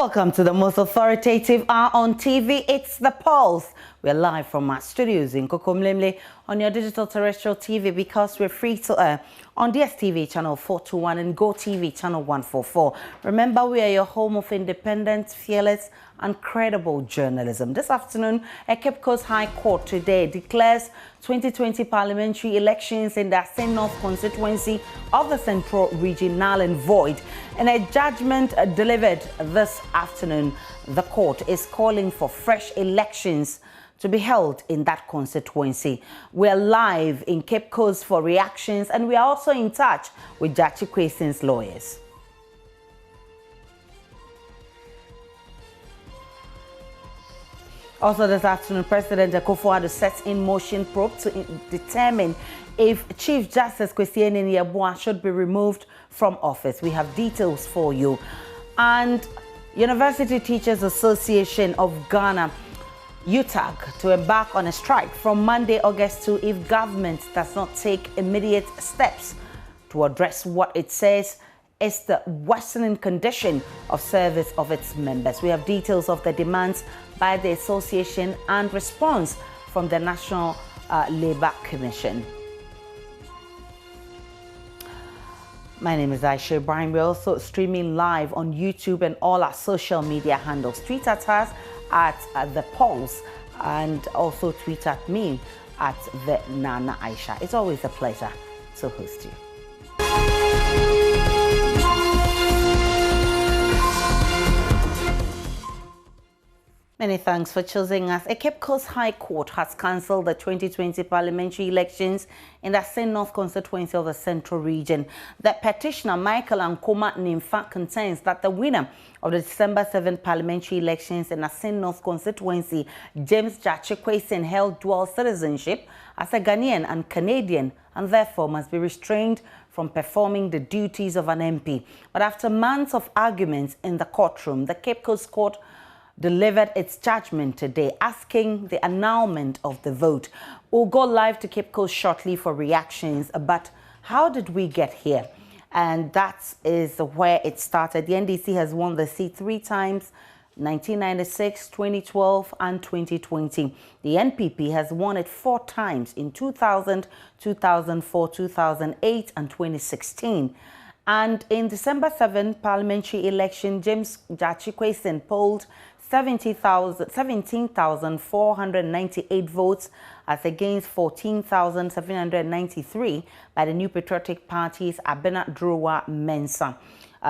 Welcome to the most authoritative hour on TV. It's The Pulse. We're live from our studios in Kokomlemle on your digital terrestrial TV because we're free to air on DSTV channel 421 and GoTV channel 144. Remember, we are your home of independent, fearless and credible journalism. This afternoon, a Cape Coast High Court today declares 2020 parliamentary elections in the Assin North constituency of the Central Region null and void. In a judgment delivered this afternoon, the court is calling for fresh elections to be held in that constituency. We're live in Cape Coast for reactions, and we are also in touch with Jachi Kweson's lawyers. Also this afternoon, President Akufo-Addo sets in motion probe to determine if Chief Justice Kwesi Nyaboa should be removed from office. We have details for you. And University Teachers Association of Ghana, UTAG, to embark on a strike from Monday, August 2, if government does not take immediate steps to address what it says is the worsening condition of service of its members. We have details of the demands by the association and response from the National Labour Commission. My name is Aisha Ibrahim. We're also streaming live on YouTube and all our social media handles. Tweet at us at The Pulse and also tweet at me at the Nana Aisha. It's always a pleasure to host you. Many thanks for choosing us. A Cape Coast High Court has cancelled the 2020 parliamentary elections in the Assin North constituency of the Central Region. The petitioner, Michael Ankoma Nimfa, contends that the winner of the December 7 parliamentary elections in Assin North constituency, James Jachi Kweson's, held dual citizenship as a Ghanaian and Canadian, and therefore must be restrained from performing the duties of an MP. But after months of arguments in the courtroom, the Cape Coast Court delivered its judgment today, asking the annulment of the vote. We'll go live to Cape Coast shortly for reactions, but how did we get here? And that is where it started. The NDC has won the seat 3 times, 1996, 2012 and 2020. The NPP has won it 4 times in 2000, 2004, 2008 and 2016. And in December 7 parliamentary election, James Jachi Kweson polled 17,498 votes as against 14,793 by the New Patriotic Party's Abena Drowa Mensah.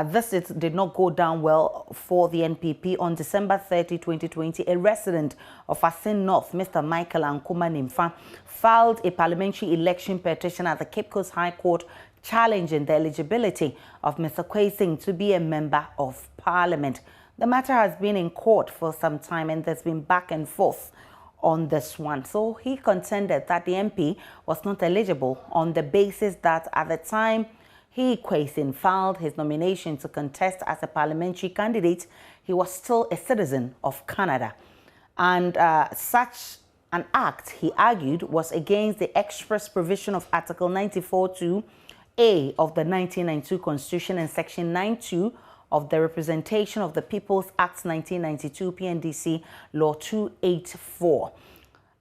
This did not go down well for the NPP. On December 30, 2020, a resident of Assin North, Mr. Michael Ankoma Nimfa, filed a parliamentary election petition at the Cape Coast High Court challenging the eligibility of Mr. Kweson to be a member of Parliament. The matter has been in court for some time and there's been back and forth on this one. So he contended that the MP was not eligible on the basis that at the time Kweson filed his nomination to contest as a parliamentary candidate, he was still a citizen of Canada. And such an act, he argued, was against the express provision of Article 94(2)(a) of the 1992 Constitution and Section 9(2) of the Representation of the People's Act 1992 PNDC Law 284.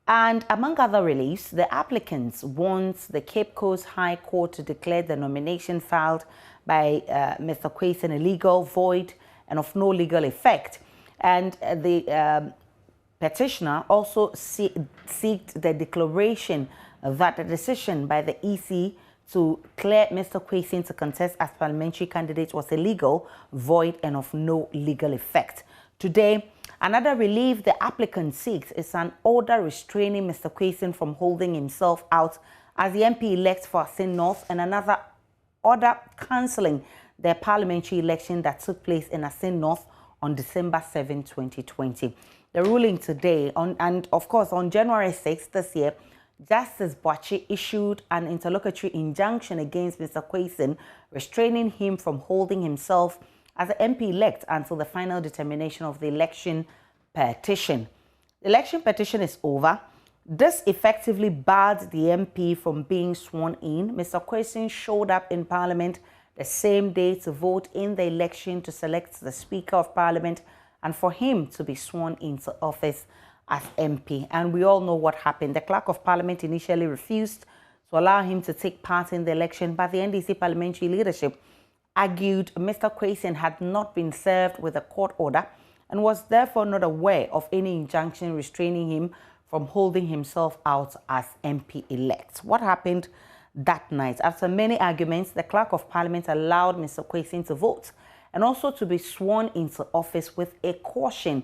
And among other reliefs, the applicants want the Cape Coast High Court to declare the nomination filed by Mr. Kweson illegal, void, and of no legal effect. And the petitioner also sought the declaration that the decision by the EC to clear Mr. Kweson to contest as parliamentary candidate was illegal, void, and of no legal effect. Today, another relief the applicant seeks is an order restraining Mr. Kweson from holding himself out as the MP-elect for Assin North, and another order cancelling the parliamentary election that took place in Assin North on December 7, 2020. The ruling today, and of course on January 6 this year, Justice Boachi issued an interlocutory injunction against Mr. Kweson, restraining him from holding himself as an MP-elect until the final determination of the election petition. The election petition is over. This effectively barred the MP from being sworn in. Mr. Kweson showed up in Parliament the same day to vote in the election to select the Speaker of Parliament and for him to be sworn into office as MP. And we all know what happened. The Clerk of Parliament initially refused to allow him to take part in the election, but the NDC parliamentary leadership argued Mr. Kwesian had not been served with a court order and was therefore not aware of any injunction restraining him from holding himself out as MP-elect. What happened that night? After many arguments, the Clerk of Parliament allowed Mr. Kwesian to vote and also to be sworn into office with a caution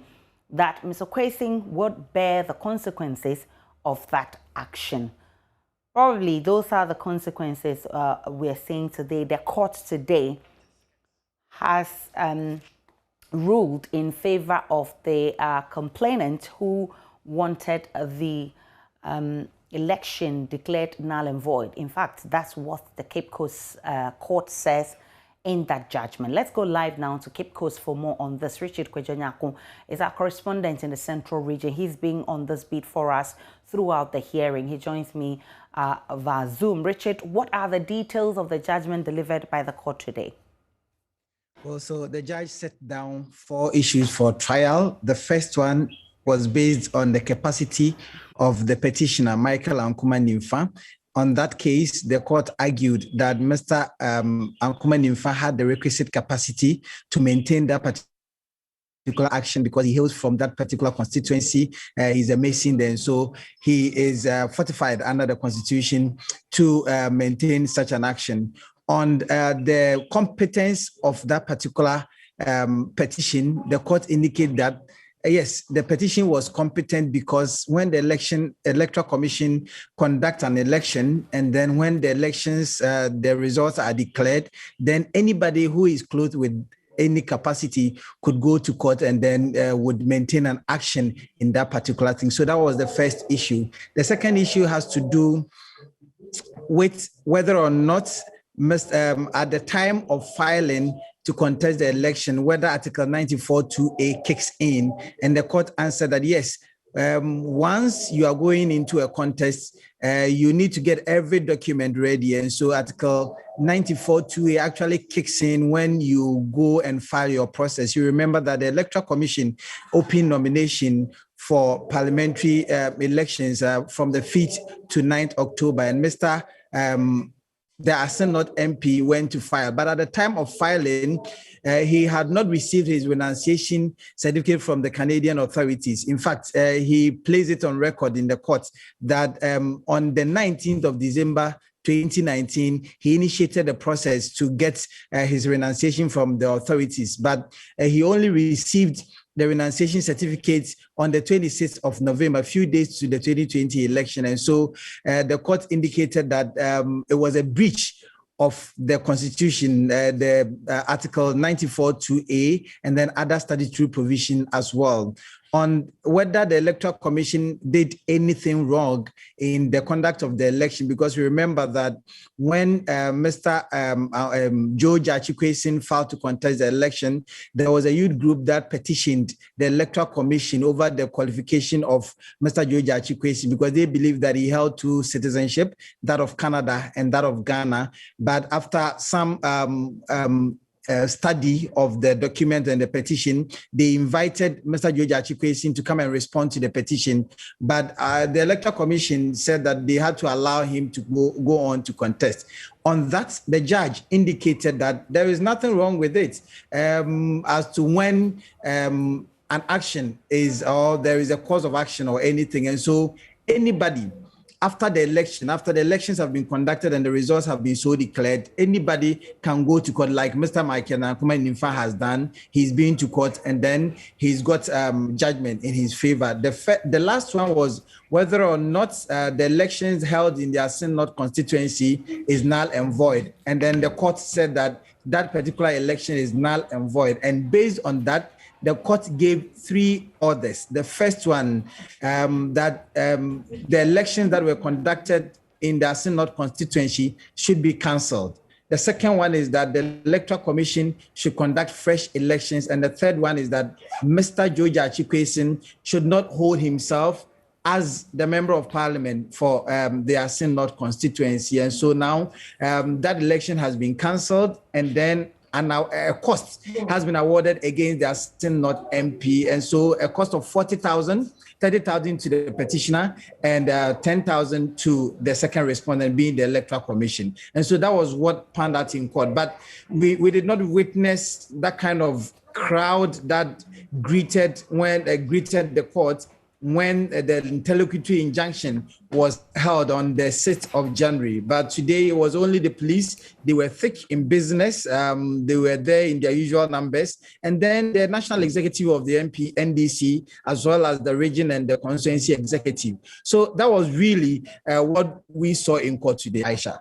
that Mr. Kwesian would bear the consequences of that action. Probably those are the consequences we are seeing today. The court today has ruled in favor of the complainant who wanted the election declared null and void. In fact, that's what the Cape Coast court says in that judgment. Let's go live now to Cape Coast for more on this. Richard Kwejanyako is our correspondent in the Central Region. He's been on this beat for us throughout the hearing. He joins me via Zoom. Richard, what are the details of the judgment delivered by the court today? Well, so the judge set down 4 issues for trial. The first one was based on the capacity of the petitioner, Michael Ankuma Nimfa. On that case, the court argued that Mr. Ankuma Nimfa had the requisite capacity to maintain that particular action because he hails from that particular constituency. He's a Mason then, so he is fortified under the Constitution to maintain such an action. On the competence of that particular petition, the court indicated that yes, the petition was competent because when the Electoral Commission conducts an election, and then when the elections, the results are declared, then anybody who is clothed with any capacity could go to court and then would maintain an action in that particular thing. So that was the first issue. The second issue has to do with whether or not at the time of filing to contest the election, whether Article 94(2)A kicks in, and the court answered that yes, once you are going into a contest, you need to get every document ready, and so Article 94(2)A actually kicks in when you go and file your process. You remember that the Electoral Commission opened nomination for parliamentary elections from the 5th to 9th October, and Mr. The Assin North MP went to file, but at the time of filing, he had not received his renunciation certificate from the Canadian authorities. In fact, he placed it on record in the court that on the 19th of December 2019, he initiated a process to get his renunciation from the authorities, but he only received the renunciation certificate on the 26th of November, a few days to the 2020 election. And so the court indicated that it was a breach of the Constitution, the Article 94(2)A, and then other statutory provision as well, on whether the Electoral Commission did anything wrong in the conduct of the election, because we remember that when Mr. George Achikwesin filed to contest the election, there was a youth group that petitioned the Electoral Commission over the qualification of Mr. George Achikwesin because they believed that he held 2 citizenship, that of Canada and that of Ghana. But after some study of the document and the petition, they invited Mr. George Achikwesin to come and respond to the petition. But the Electoral Commission said that they had to allow him to go on to contest. On that, the judge indicated that there is nothing wrong with it as to when an action is, or there is a cause of action or anything. And so anybody, after the elections have been conducted and the results have been so declared, anybody can go to court, like Mr. Michael Ankuma Nimfa has done. He's been to court and then he's got judgment in his favor. The last one was whether or not the elections held in the Assin North constituency is null and void. And then the court said that that particular election is null and void. And based on that, the court gave 3 orders. The first one, that the elections that were conducted in the Assin North constituency should be cancelled. The second one is that the Electoral Commission should conduct fresh elections. And the third one is that Mr. George Achikwesin should not hold himself as the Member of Parliament for the Assin North constituency. And so now that election has been cancelled, and then and now a cost has been awarded against the Assin North MP, and so a cost of 40,000, 30,000 to the petitioner, and 10,000 to the second respondent, being the Electoral Commission. And so that was what panned out in court. But we did not witness that kind of crowd that greeted the court when the interlocutory injunction was held on the 6th of January. But today it was only the police. They were thick in business. They were there in their usual numbers. And then the national executive of the NDC, as well as the region and the constituency executive. So that was really what we saw in court today, Aisha.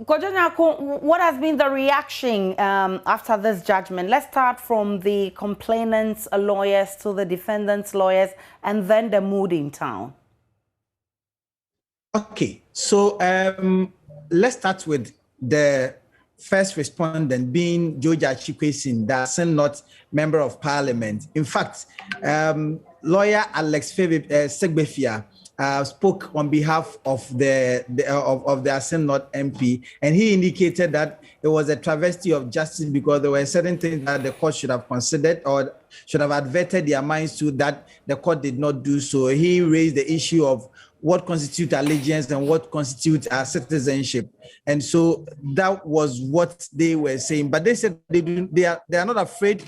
Kojonyako, what has been the reaction after this judgment? Let's start from the complainants' lawyers to the defendants' lawyers, and then the mood in town. Okay, so let's start with the first respondent, being Georgia Chikwesin, the Assin North Member of Parliament. In fact, lawyer Alex Segbefia spoke on behalf of the Assin North MP, and he indicated that it was a travesty of justice because there were certain things that the court should have considered or should have adverted their minds to that the court did not do so. He raised the issue of what constitutes allegiance and what constitutes citizenship, and so that was what they were saying. But they said they are not afraid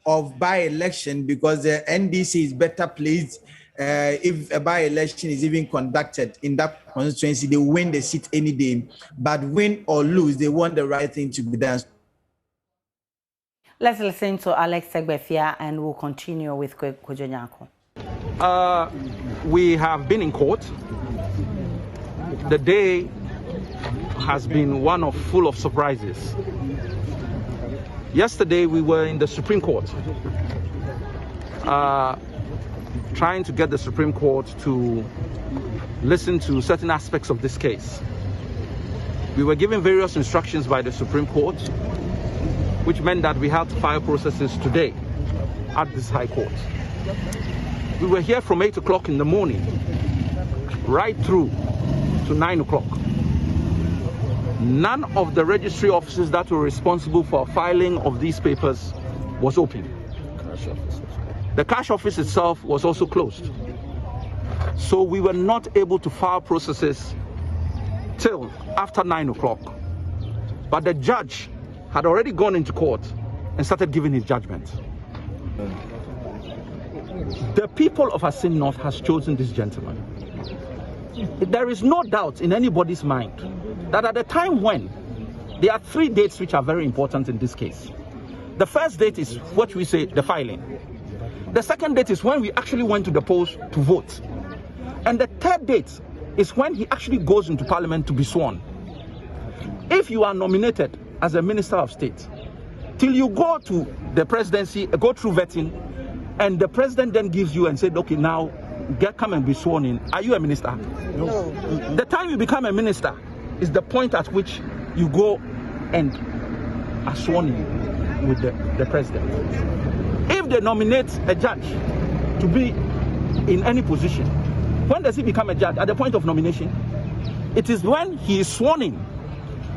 of by-election because the NDC is better placed. If a by-election is even conducted in that constituency, they win the seat any day. But win or lose, they want the right thing to be done. Let's listen to Alex Segbefia and we'll continue with Kojonyako. We have been in court. The day has been one full of surprises. Yesterday we were in the Supreme Court, trying to get the Supreme Court to listen to certain aspects of this case. We were given various instructions by the Supreme Court, which meant that we had to file processes today at this High Court. We were here from 8 o'clock in the morning, right through to 9 o'clock. None of the registry offices that were responsible for filing of these papers was open. The cash office itself was also closed. So we were not able to file processes till after 9 o'clock. But the judge had already gone into court and started giving his judgment. The people of Assin North has chosen this gentleman. There is no doubt in anybody's mind that at the time when there are 3 dates which are very important in this case. The first date is what we say, the filing. The second date is when we actually went to the polls to vote. And the third date is when he actually goes into Parliament to be sworn. If you are nominated as a Minister of State, till you go to the presidency, go through vetting, and the president then gives you and said, okay, now come and be sworn in. Are you a minister? No. The time you become a minister is the point at which you go and are sworn in with the president. If they nominate a judge to be in any position, when does he become a judge? At the point of nomination. It is when he is sworn in.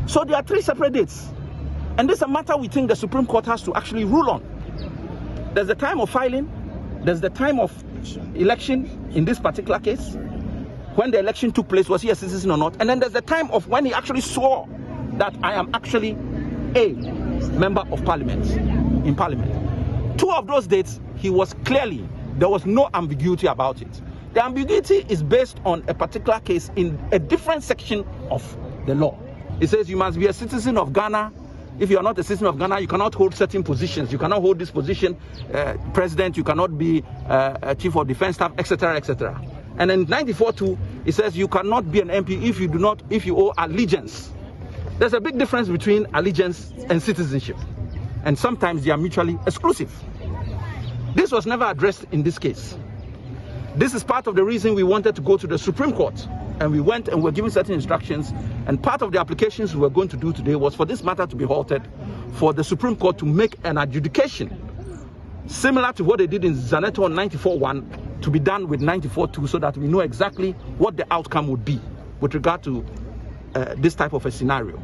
So there are 3 separate dates. And this is a matter we think the Supreme Court has to actually rule on. There's the time of filing, there's the time of election in this particular case, when the election took place, was he a citizen or not? And then there's the time of when he actually swore that I am actually a member of Parliament, in Parliament. 2 of those dates, he was clearly, there was no ambiguity about it. The ambiguity is based on a particular case in a different section of the law. It says you must be a citizen of Ghana. If you are not a citizen of Ghana, you cannot hold certain positions. You cannot hold this position, president, you cannot be chief of defense staff, etc., etc. And in 94(2), it says you cannot be an MP if you owe allegiance. There's a big difference between allegiance and citizenship. And sometimes they are mutually exclusive. This was never addressed in this case. This is part of the reason we wanted to go to the Supreme Court. And we went and were given certain instructions. And part of the applications we were going to do today was for this matter to be halted, for the Supreme Court to make an adjudication similar to what they did in Zaneto on 94(1) to be done with 94(2), so that we know exactly what the outcome would be with regard to this type of a scenario.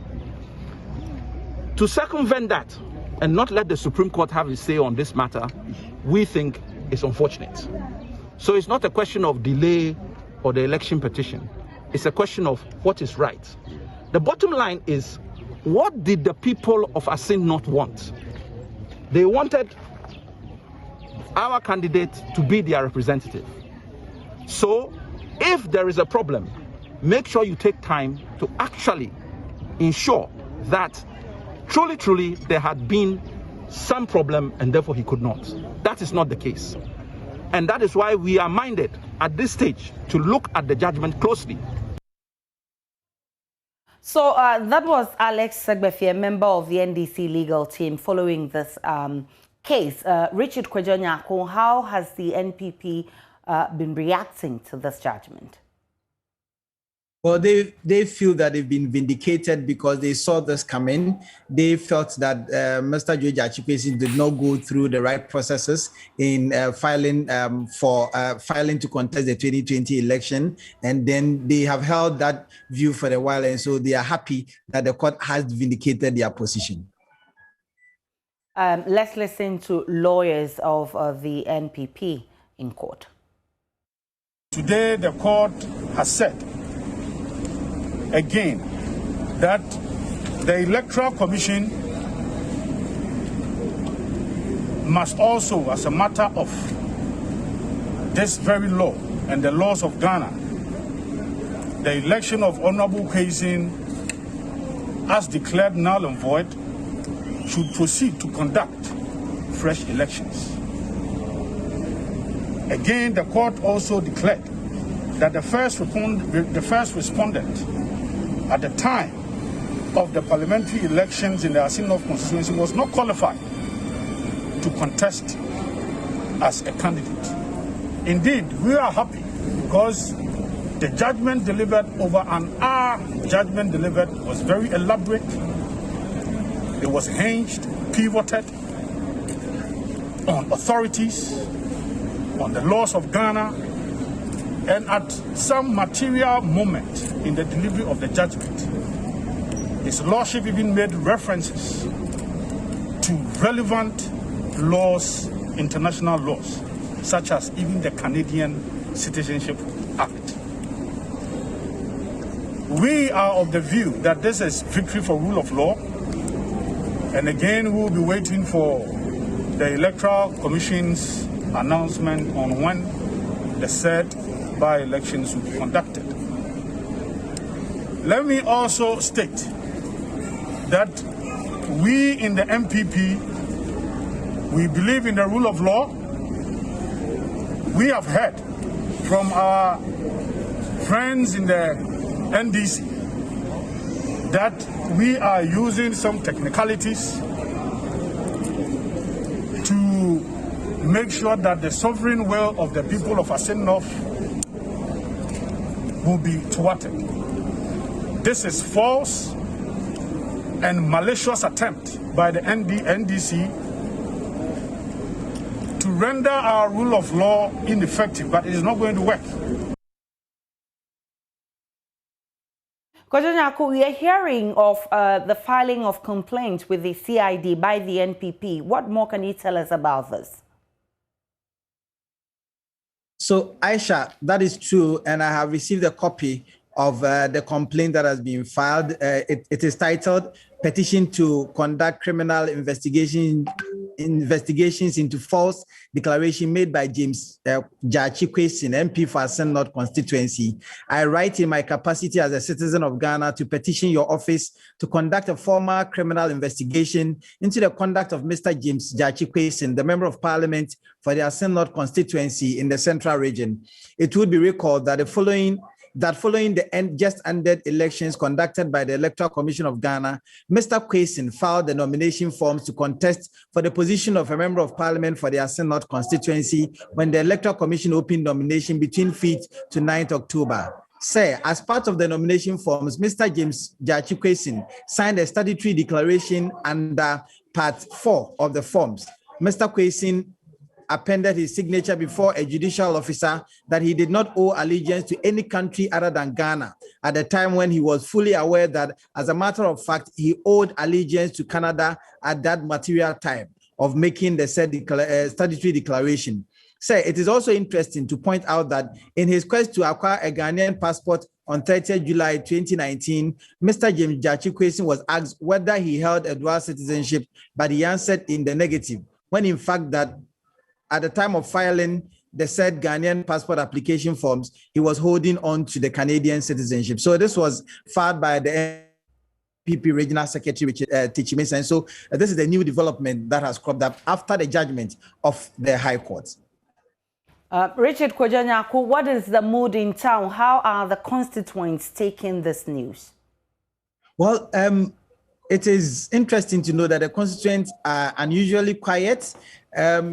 To circumvent that and not let the Supreme Court have a say on this matter, we think is unfortunate. So it's not a question of delay or the election petition. It's a question of what is right. The bottom line is, what did the people of Assin North want? They wanted our candidate to be their representative. So if there is a problem, make sure you take time to actually ensure that truly there had been some problem and therefore he could not. That is not the case. And that is why we are minded at this stage to look at the judgment closely. So that was Alex Segbefi, a member of the NDC legal team following this case. Richard Kwejonyako, how has the NPP been reacting to this judgment? Well, they feel that they've been vindicated because they saw this coming. They felt that Mr. George Achikwesin did not go through the right processes in filing to contest the 2020 election, and then they have held that view for a while, and so they are happy that the court has vindicated their position. Let's listen to lawyers of the NPP in court. Today, the court has said again that the Electoral Commission must also, as a matter of this very law and the laws of Ghana, the election of Honorable Kwesing, as declared null and void, should proceed to conduct fresh elections. Again, the court also declared that the first respondent at the time of the parliamentary elections in the Assin North constituency was not qualified to contest as a candidate. Indeed, we are happy because the judgment delivered, over an hour judgment delivered, was very elaborate. It was hinged, pivoted on authorities, on the laws of Ghana, and at some material moment in the delivery of the judgment, His Lordship even made references to relevant laws, international laws, such as even the Canadian Citizenship Act. We are of the view that this is victory for rule of law, and again we will be waiting for the Electoral Commission's announcement on when the said by-elections will be conducted. Let me also state that we in the MPP, we believe in the rule of law. We have heard from our friends in the NDC that we are using some technicalities to make sure that the sovereign will of the people of Assin North will be thwarted. This is false and malicious attempt by the NDC to render our rule of law ineffective, but it is not going to work. Kwejonyako, we are hearing of the filing of complaints with the CID by the NPP. What more can you tell us about this? So, Aisha, that is true, and I have received a copy of the complaint that has been filed. It is titled Petition to Conduct Criminal Investigations into False Declaration Made by James Achikwesin, MP for Assin North constituency. I write in my capacity as a citizen of Ghana to petition your office to conduct a formal criminal investigation into the conduct of Mr. James Achikwesin, the Member of Parliament for the Assin North constituency in the Central Region. It would be recalled that following the just ended elections conducted by the Electoral Commission of Ghana, Mr. Kwesing filed the nomination forms to contest for the position of a Member of Parliament for the Assin North constituency when the Electoral Commission opened nomination between 5th to 9th October. Sir, as part of the nomination forms, Mr. James Achikwesin signed a statutory declaration under Part 4 of the forms. Mr. Kwesing appended his signature before a judicial officer that he did not owe allegiance to any country other than Ghana at the time when he was fully aware that, as a matter of fact, he owed allegiance to Canada at that material time of making the said statutory declaration. Sir, it is also interesting to point out that in his quest to acquire a Ghanaian passport on 30th July 2019, Mr. James Jachikwesin was asked whether he held a dual citizenship, but he answered in the negative, when in fact that at the time of filing the said Ghanaian passport application forms, he was holding on to the Canadian citizenship. So this was filed by the NPP Regional Secretary, Richard Tichimesa. And so this is the new development that has cropped up after the judgment of the High Court. Richard Kojanyaku, what is the mood in town? How are the constituents taking this news? Well, it is interesting to know that the constituents are unusually quiet.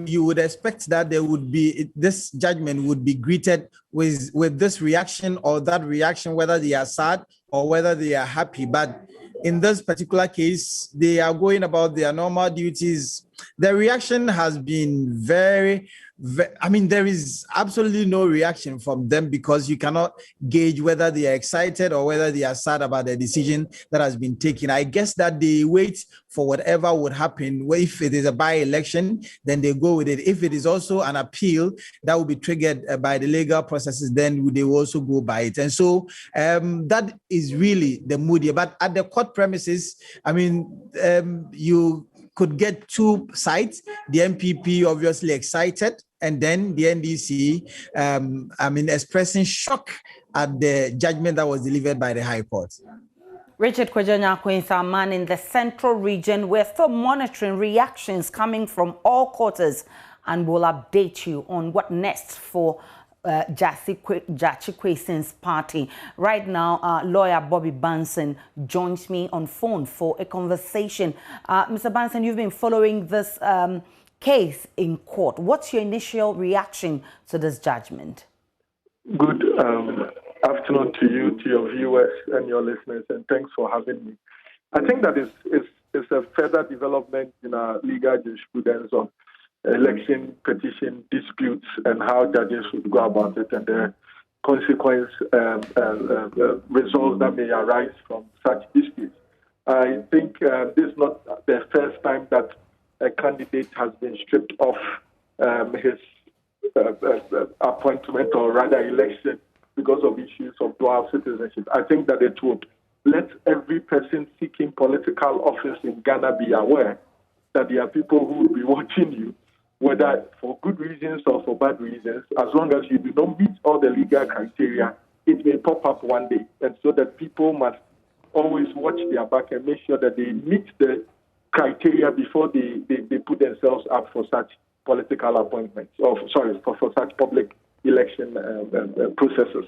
You would expect that there would be, this judgment would be greeted with this reaction or that reaction, whether they are sad or whether they are happy. But in this particular case, they are going about their normal duties. The reaction has been very, I mean, there is absolutely no reaction from them because you cannot gauge whether they are excited or whether they are sad about the decision that has been taken. I guess that they wait for whatever would happen. If it is a by-election, then they go with it. If it is also an appeal that will be triggered by the legal processes, then they will also go by it. And so that is really the mood here. But at the court premises, I mean, you could get two sides. The MPP obviously excited, and then the NDC, expressing shock at the judgment that was delivered by the High Court. Richard Kojanyaku is our man in the central region. We're still monitoring reactions coming from all quarters, and we'll update you on what next for Jachikwesin's party. Right now, lawyer Bobby Banson joins me on phone for a conversation. Mr. Banson, you've been following this case in court. What's your initial reaction to this judgment? Good afternoon to you, to your viewers and your listeners, and thanks for having me. I think that it's a further development in our legal jurisprudence on election petition disputes and how judges should go about it and the consequence results that may arise from such disputes. I think this is not the first time that a candidate has been stripped of his appointment or rather election because of issues of dual citizenship. I think that it would let every person seeking political office in Ghana be aware that there are people who will be watching you, whether for good reasons or for bad reasons. As long as you do not meet all the legal criteria, it may pop up one day. And so that people must always watch their back and make sure that they meet the criteria before they put themselves up for such political appointments, or for such public election processes.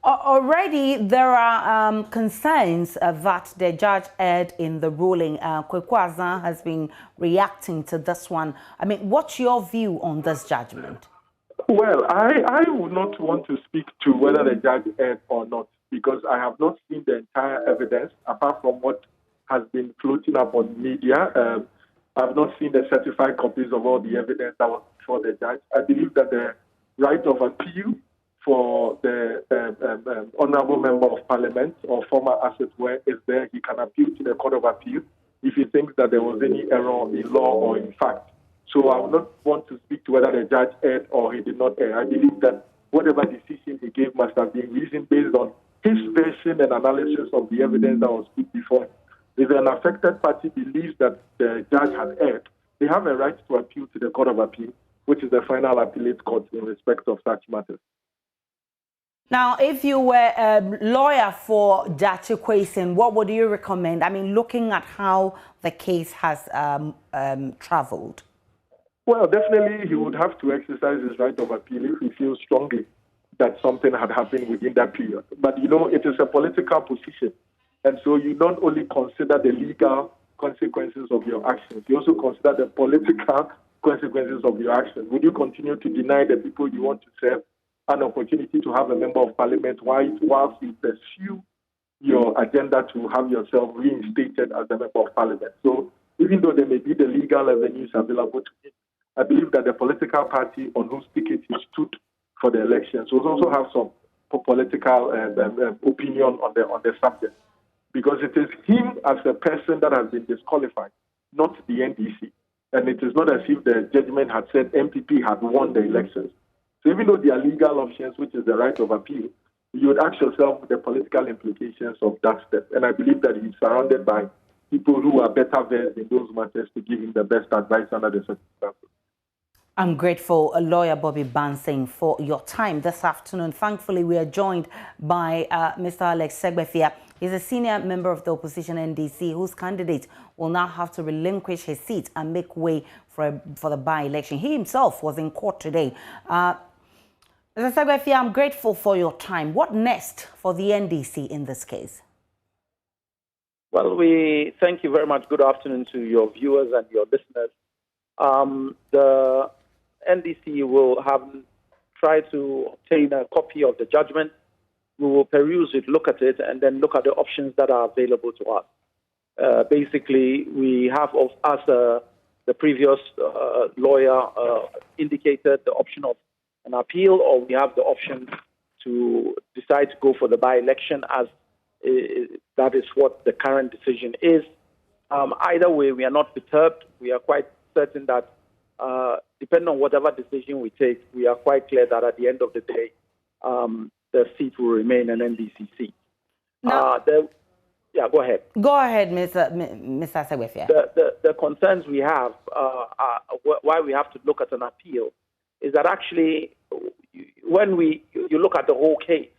Already, there are concerns that the judge erred in the ruling. Kweku Azan has been reacting to this one. I mean, what's your view on this judgment? Well, I would not want to speak to whether the judge erred or not, because I have not seen the entire evidence, apart from what has been floating up on media. I have not seen the certified copies of all the evidence that was before the judge. I believe that the right of appeal for the honorable member of parliament or former asset where is there, he can appeal to the Court of Appeal if he thinks that there was any error in law or in fact. So I would not want to speak to whether the judge erred or he did not err. I believe that whatever decision he gave must have been reasoned based on his version and analysis of the evidence that was put before him. If an affected party believes that the judge had erred, they have a right to appeal to the Court of Appeal, which is the final appellate court in respect of such matters. Now, if you were a lawyer for Jachikwesin, what would you recommend? I mean, looking at how the case has traveled. Well, definitely he would have to exercise his right of appeal if he feels strongly that something had happened within that period. But, you know, it is a political position. And so you don't only consider the legal consequences of your actions, you also consider the political consequences of your actions. Would you continue to deny the people you want to serve an opportunity to have a member of parliament whilst you pursue your agenda to have yourself reinstated as a member of parliament? So even though there may be the legal avenues available to him, I believe that the political party on whose ticket he stood for the elections will also have some political opinion on the subject, because it is him as a person that has been disqualified, not the NDC. And it is not as if the judgment had said MPP had won the elections. So even though there are legal options, which is the right of appeal, you would ask yourself the political implications of that step. And I believe that he's surrounded by people who are better versed in those matters to give him the best advice under the circumstances. I'm grateful, lawyer Bobby Bansing, for your time this afternoon. Thankfully, we are joined by Mr. Alex Segbefia. He's a senior member of the opposition NDC, whose candidate will now have to relinquish his seat and make way for the by-election. He himself was in court today. Mr. Segbefia, I'm grateful for your time. What next for the NDC in this case? Well, we thank you very much. Good afternoon to your viewers and your listeners. The NDC will try to obtain a copy of the judgment. We will peruse it, look at it, and then look at the options that are available to us. Basically, we have, as the previous lawyer indicated, the option of an appeal, or we have the option to decide to go for the by-election, as that is what the current decision is. Either way, we are not perturbed. We are quite certain that depending on whatever decision we take, we are quite clear that at the end of the day, the seat will remain an NDC seat. Now, yeah, go ahead. Go ahead, Mr. Segbefia. The concerns we have, why we have to look at an appeal, is that actually, when you look at the whole case,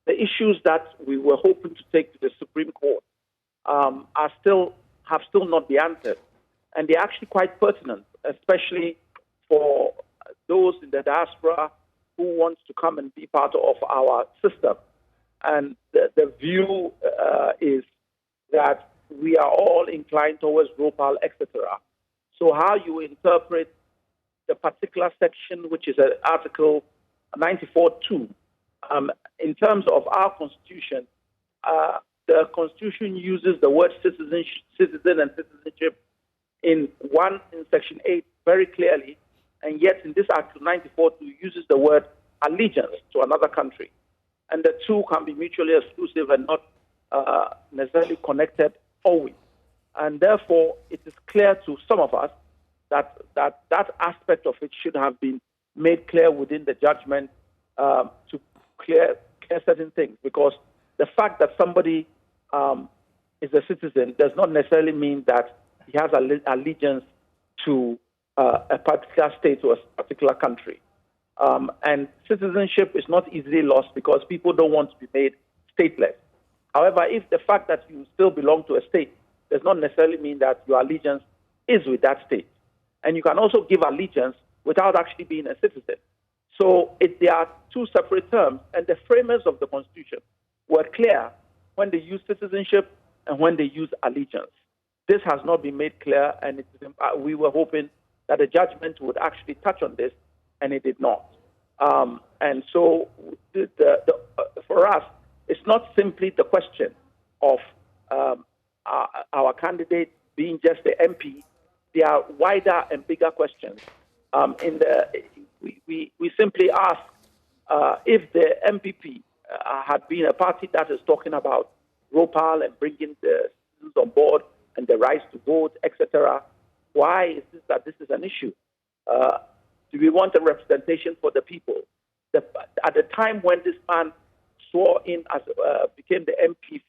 the issues that we were hoping to take to the Supreme Court have still not been answered. And they're actually quite pertinent, especially for those in the diaspora who want to come and be part of our system. And the view is that we are all inclined towards ROPAL, etc. So how you interpret the particular section, which is Article 94.2, in terms of our Constitution, the Constitution uses the word citizen and citizenship in Section 8 very clearly, and yet in this Article 94.2 uses the word allegiance to another country. And the two can be mutually exclusive and not necessarily connected always. And therefore, it is clear to some of us that aspect of it should have been made clear within the judgment to clear certain things, because the fact that somebody is a citizen does not necessarily mean that he has allegiance to a particular state or a particular country. And citizenship is not easily lost because people don't want to be made stateless. However, if the fact that you still belong to a state does not necessarily mean that your allegiance is with that state. And you can also give allegiance without actually being a citizen. So there are two separate terms, and the framers of the Constitution were clear when they used citizenship and when they used allegiance. This has not been made clear, and we were hoping that the judgment would actually touch on this, and it did not. And so for us, it's not simply the question of our candidate being just the MP. There are wider and bigger questions. We simply ask if the MPP had been a party that is talking about ROPAL and bringing the citizens on board and the rights to vote, etc., why is this that this is an issue? Do we want a representation for the people? At the time when this man swore in as became the MP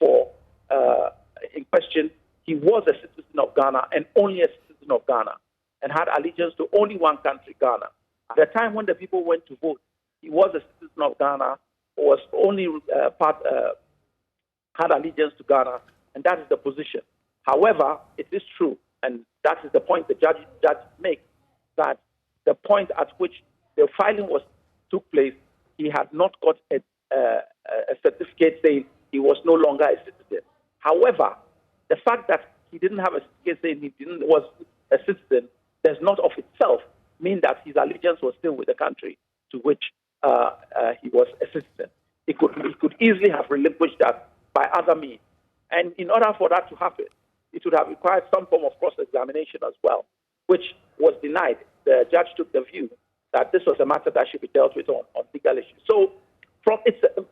in question, he was a citizen of Ghana and only a citizen of Ghana, and had allegiance to only one country, Ghana. At the time when the people went to vote, he was a citizen of Ghana, was only had allegiance to Ghana, and that is the position. However, it is true, and that is the point the judge makes, that the point at which the filing took place, he had not got a certificate saying he was no longer a citizen. However, the fact that he didn't have a certificate saying he was a citizen does not of itself mean that his allegiance was still with the country to which he was a citizen. He could easily have relinquished that by other means. And in order for that to happen, it would have required some form of cross-examination as well. which was denied. The judge took the view that this was a matter that should be dealt with on legal issues. So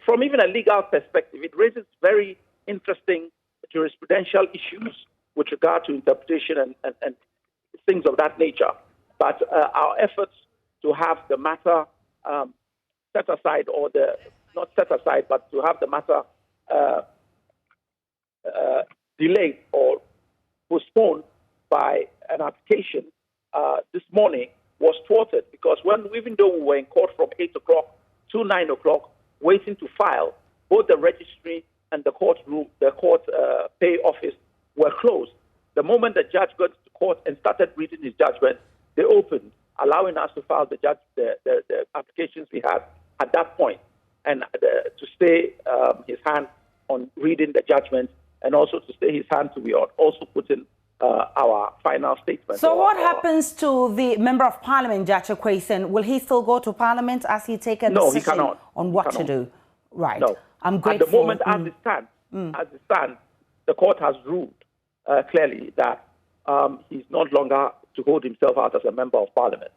from even a legal perspective, it raises very interesting jurisprudential issues with regard to interpretation and things of that nature. But our efforts to have the matter set aside, or not set aside, but to have the matter delayed or postponed by an application this morning was thwarted, because even though we were in court from 8 o'clock to 9 o'clock waiting to file, both the registry and the court pay office were closed. The moment the judge got to court and started reading his judgment, they opened, allowing us to file the applications we had at that point, and to stay his hand on reading the judgment, and also to stay his hand to be also put in our final statement. So what happens to the Member of Parliament, Jacha Kwesen? Will he still go to Parliament as he take a decision on what to do? Right. No. I'm grateful. At the moment, as it stands, the court has ruled clearly that he's no longer to hold himself out as a Member of Parliament.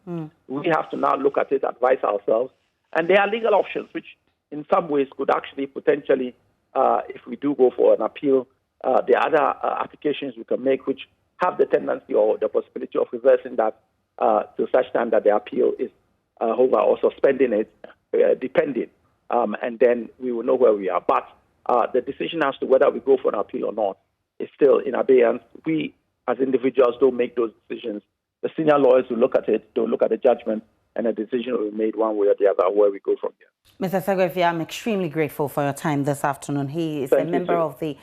We have to now look at it, advise ourselves, and there are legal options which in some ways could actually potentially, if we do go for an appeal, there are other applications we can make which have the tendency or the possibility of reversing that to such time that the appeal is over, or suspending it, depending. And then we will know where we are. But the decision as to whether we go for an appeal or not is still in abeyance. We, as individuals, don't make those decisions. The senior lawyers who look at it, don't look at the judgment, and a decision will be made one way or the other where we go from here. Mr. Segwefia, I'm extremely grateful for your time this afternoon. He is a member of the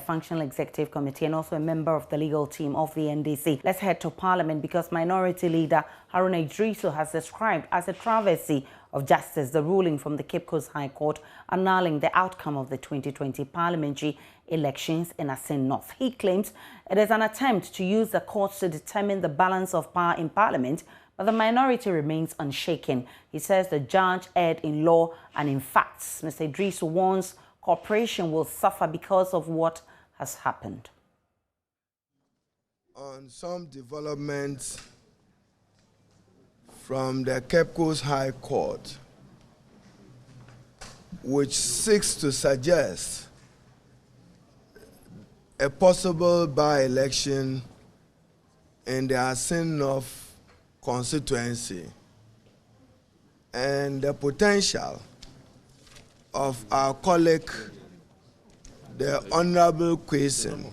Functional Executive Committee and also a member of the legal team of the NDC. Let's head to Parliament, because Minority Leader Haruna Idrisu has described as a travesty of justice the ruling from the Cape Coast High Court annulling the outcome of the 2020 parliamentary elections in Assin North. He claims it is an attempt to use the courts to determine the balance of power in Parliament, but the minority remains unshaken. He says the judge erred in law and in facts. Mr. Idrisu warns cooperation will suffer because of what has happened. On some developments from the Cape Coast High Court, which seeks to suggest a possible by-election in the Assin North constituency, and the potential of our colleague, the Honorable Kwesen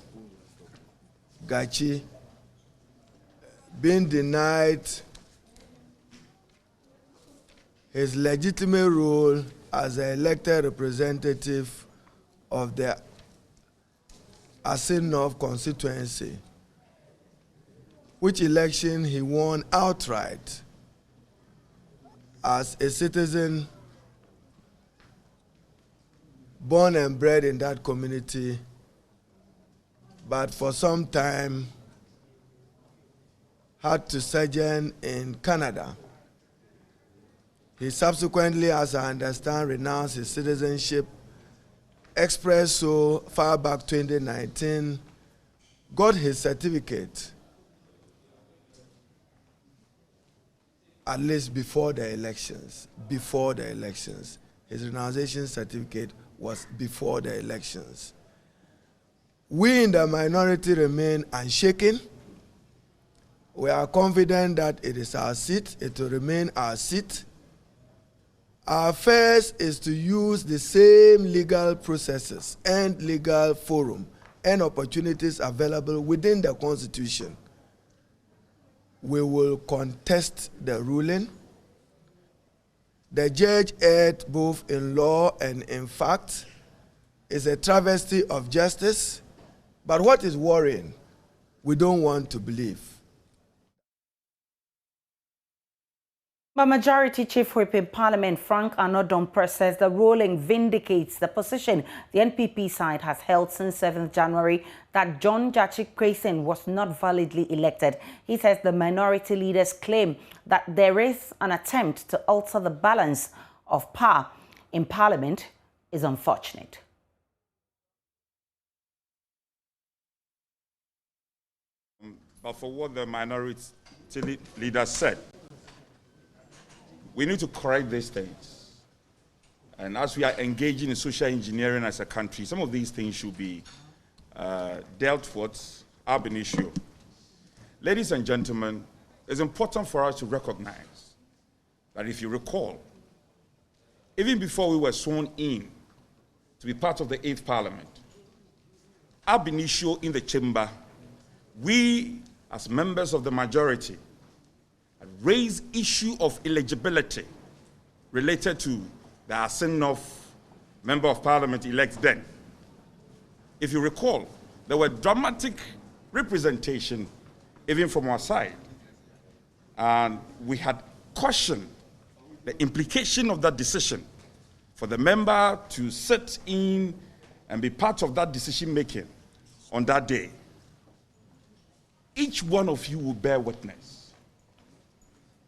Gachi, being denied his legitimate role as an elected representative of the Assin North constituency, which election he won outright as a citizen born and bred in that community, but for some time had to sojourn in Canada. He subsequently, as I understand, renounced his citizenship, expressed so far back 2019, got his certificate at least before the elections. His renunciation certificate was before the elections. We in the minority remain unshaken. We are confident that it is our seat, it will remain our seat. Our first is to use the same legal processes and legal forum and opportunities available within the Constitution. We will contest the ruling. The judge erred both in law and in fact. It's a travesty of justice. But what is worrying, we don't want to believe. But Majority Chief Whip in Parliament, Frank Anodom, says the ruling vindicates the position the NPP side has held since 7th January that John Jachi Kwesen was not validly elected. He says the minority leaders claim that there is an attempt to alter the balance of power in Parliament is unfortunate. But for what the minority leader said, we need to correct these things. And as we are engaging in social engineering as a country, some of these things should be dealt with ab initio. Ladies and gentlemen, it's important for us to recognize that if you recall, even before we were sworn in to be part of the 8th Parliament, ab initio in the chamber, we as members of the majority raised issue of eligibility related to the Assin North Member of Parliament elect then. If you recall, there were dramatic representation even from our side. And we had cautioned the implication of that decision for the member to sit in and be part of that decision making on that day. Each one of you will bear witness.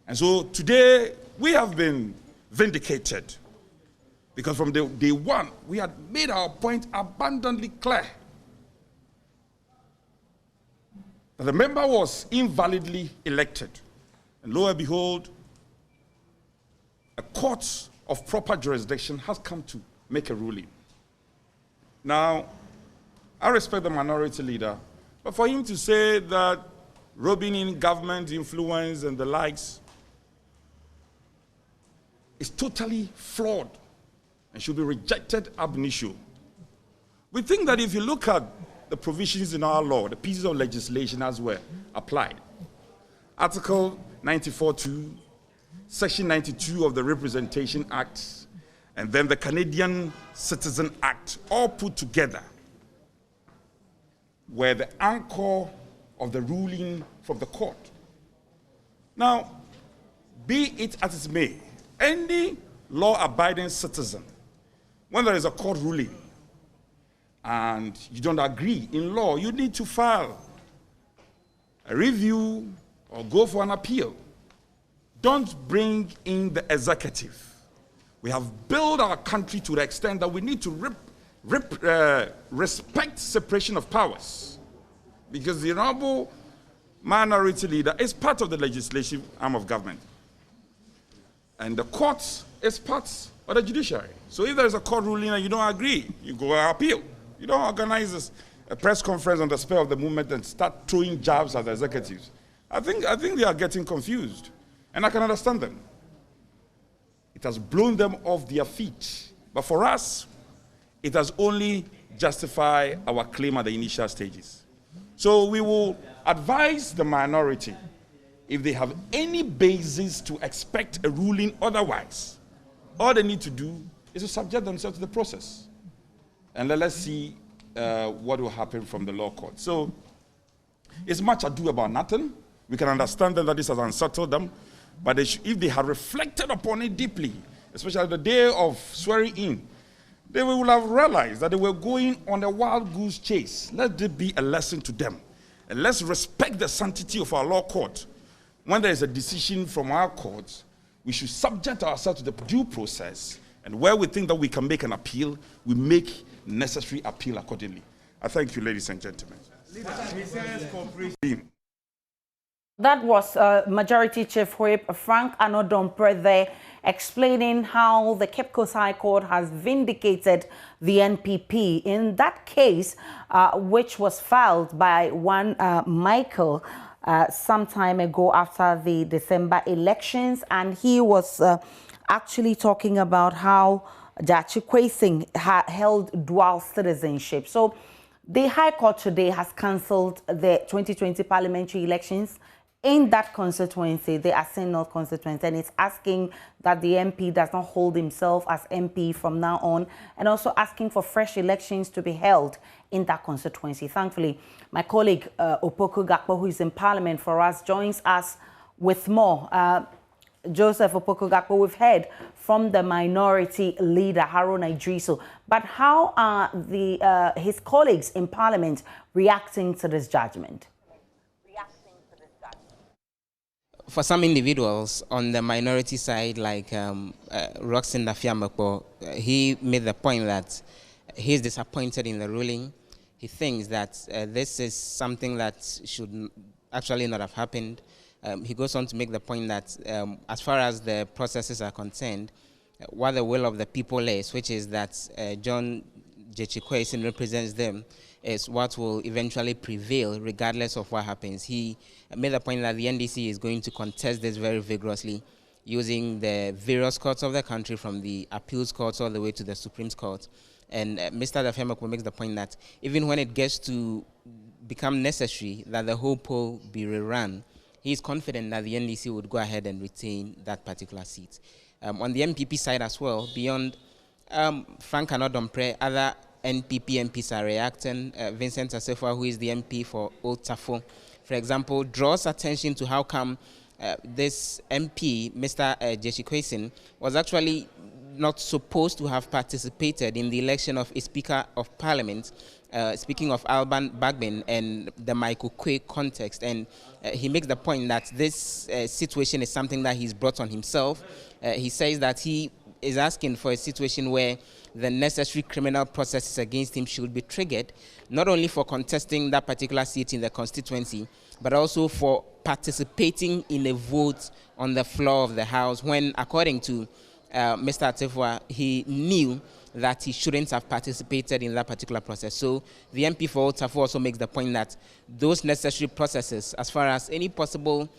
And so today we have been vindicated because from day one we had made our point abundantly clear that the member was invalidly elected. And lo and behold, a court of proper jurisdiction has come to make a ruling. Now, I respect the minority leader, but for him to say that rubbing in government influence and the likes is totally flawed and should be rejected ab initio. We think that if you look at the provisions in our law, the pieces of legislation as well applied, Article 94(2), Section 92 of the Representation Act, and then the Canadian Citizen Act, all put together, were the anchor of the ruling from the court. Now, be it as it may, any law-abiding citizen, when there is a court ruling and you don't agree in law, you need to file a review or go for an appeal. Don't bring in the executive. We have built our country to the extent that we need to respect separation of powers, because the honorable minority leader is part of the legislative arm of government, and the court is part of the judiciary. So if there is a court ruling and you don't agree, you go and appeal. You don't organize a press conference on the spur of the moment and start throwing jabs at the executives. I think they are getting confused, and I can understand them. It has blown them off their feet. But for us, it has only justified our claim at the initial stages. So we will advise the minority, if they have any basis to expect a ruling otherwise, all they need to do is to subject themselves to the process. And let's see what will happen from the law court. So it's much ado about nothing. We can understand that this has unsettled them, but if they had reflected upon it deeply, especially the day of swearing in, they will have realized that they were going on a wild goose chase. Let it be a lesson to them. And let's respect the sanctity of our law court. When there is a decision from our court, we should subject ourselves to the due process, and where we think that we can make an appeal, we make necessary appeal accordingly. I thank you, ladies and gentlemen. That was Majority Chief Whip Frank Anodompre there, explaining how the Cape Coast High Court has vindicated the NPP in that case, which was filed by one Michael some time ago after the December elections. And he was actually talking about how Jachi Kwesing held dual citizenship. So the High Court today has cancelled the 2020 parliamentary elections in that constituency, the Assin North constituency, and it's asking that the MP does not hold himself as MP from now on, and also asking for fresh elections to be held in that constituency. Thankfully, my colleague Opoku Gakpo, who is in Parliament for us, joins us with more. Joseph Opoku Gakpo, we've heard from the minority leader, Haruna Idrisu, but how are his colleagues in Parliament reacting to this judgment? For some individuals on the minority side, like Roxin Dafiamakpo, he made the point that he's disappointed in the ruling. He thinks that this is something that should actually not have happened, He goes on to make the point that as far as the processes are concerned, what the will of the people is, which is that John Jechikwesin represents them, is what will eventually prevail regardless of what happens. He made the point that the NDC is going to contest this very vigorously, using the various courts of the country, from the appeals courts all the way to the Supreme Court. And Mr. Dafiamako makes the point that even when it gets to become necessary that the whole poll be rerun, he is confident that the NDC would go ahead and retain that particular seat. On the MPP side as well, beyond Frank Anodompre, other NPP MPs are reacting. Vincent Assefa, who is the MP for Old Tafo, for example, draws attention to how come this MP, Mr. Jechikwesin, was actually not supposed to have participated in the election of a Speaker of Parliament, speaking of Alban Bagbin and the Michael Quay context. And he makes the point that this situation is something that he's brought on himself. He says that he is asking for a situation where the necessary criminal processes against him should be triggered, not only for contesting that particular seat in the constituency, but also for participating in a vote on the floor of the House when, according to Mr. Atefua, he knew that he shouldn't have participated in that particular process. So the MP for Otafu also makes the point that those necessary processes, as far as any possible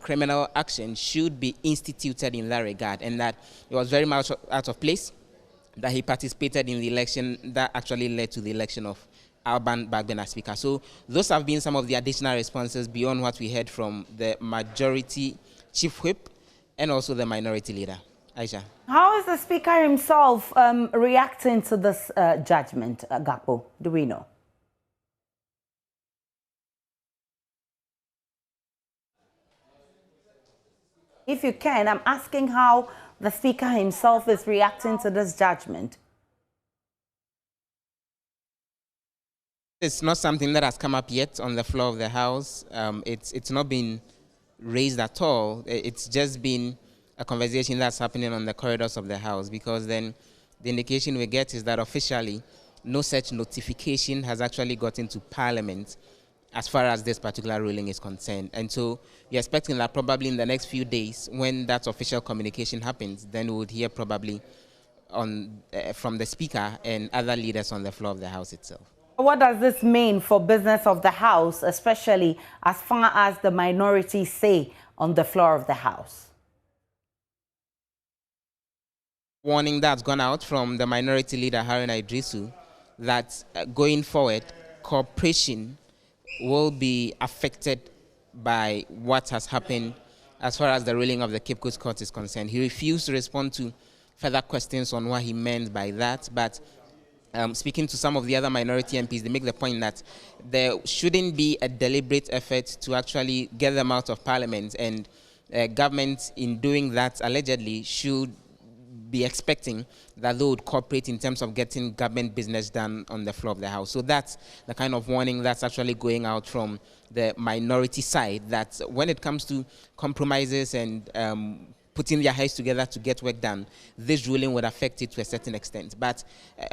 criminal action, should be instituted in that regard, and that it was very much out of place that he participated in the election that actually led to the election of Alban Bagbin as Speaker. So those have been some of the additional responses beyond what we heard from the majority chief whip and also the minority leader. Aisha. How is the Speaker himself reacting to this judgment, Gakpo? Do we know? If you can, I'm asking how the Speaker himself is reacting to this judgment. It's not something that has come up yet on the floor of the House. It's not been raised at all. It's just been a conversation that's happening on the corridors of the House, because then the indication we get is that officially no such notification has actually gotten to Parliament as far as this particular ruling is concerned. And so we're expecting that probably in the next few days, when that official communication happens, then we would hear probably from the Speaker and other leaders on the floor of the House itself. What does this mean for business of the House, especially as far as the minority say on the floor of the House? Warning that's gone out from the minority leader, Haruna Idrisu, that going forward, cooperation will be affected by what has happened as far as the ruling of the Cape Coast Court is concerned. He refused to respond to further questions on what he meant by that, but speaking to some of the other minority MPs, they make the point that there shouldn't be a deliberate effort to actually get them out of Parliament, and government, in doing that, allegedly should be expecting that they would cooperate in terms of getting government business done on the floor of the House. So that's the kind of warning that's actually going out from the minority side, that when it comes to compromises and putting their heads together to get work done, this ruling would affect it to a certain extent. But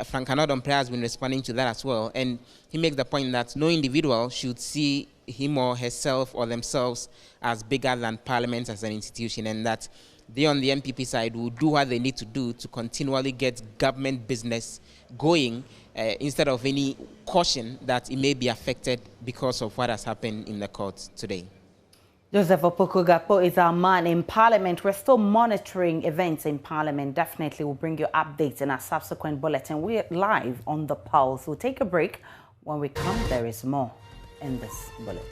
Frank Anodompre has been responding to that as well, and he makes the point that no individual should see him or herself or themselves as bigger than Parliament as an institution, and that they on the MPP side will do what they need to do to continually get government business going, instead of any caution that it may be affected because of what has happened in the court today. Joseph Opoku Gakpo is our man in Parliament. We're still monitoring events in Parliament. Definitely we'll bring you updates in our subsequent bulletin. We're live on the pulse. We'll take a break. When we come, there is more in this bulletin.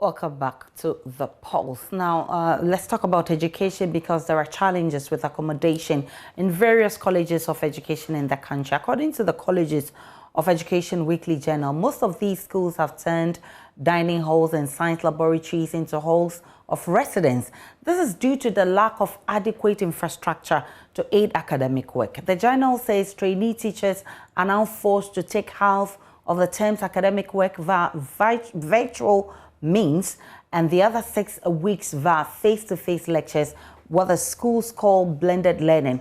Welcome back to The Pulse. Now, let's talk about education, because there are challenges with accommodation in various colleges of education in the country. According to the Colleges of Education Weekly Journal, most of these schools have turned dining halls and science laboratories into halls of residence. This is due to the lack of adequate infrastructure to aid academic work. The journal says trainee teachers are now forced to take half of the term's academic work via virtual means, and the other 6 weeks via face-to-face lectures, what the schools call blended learning.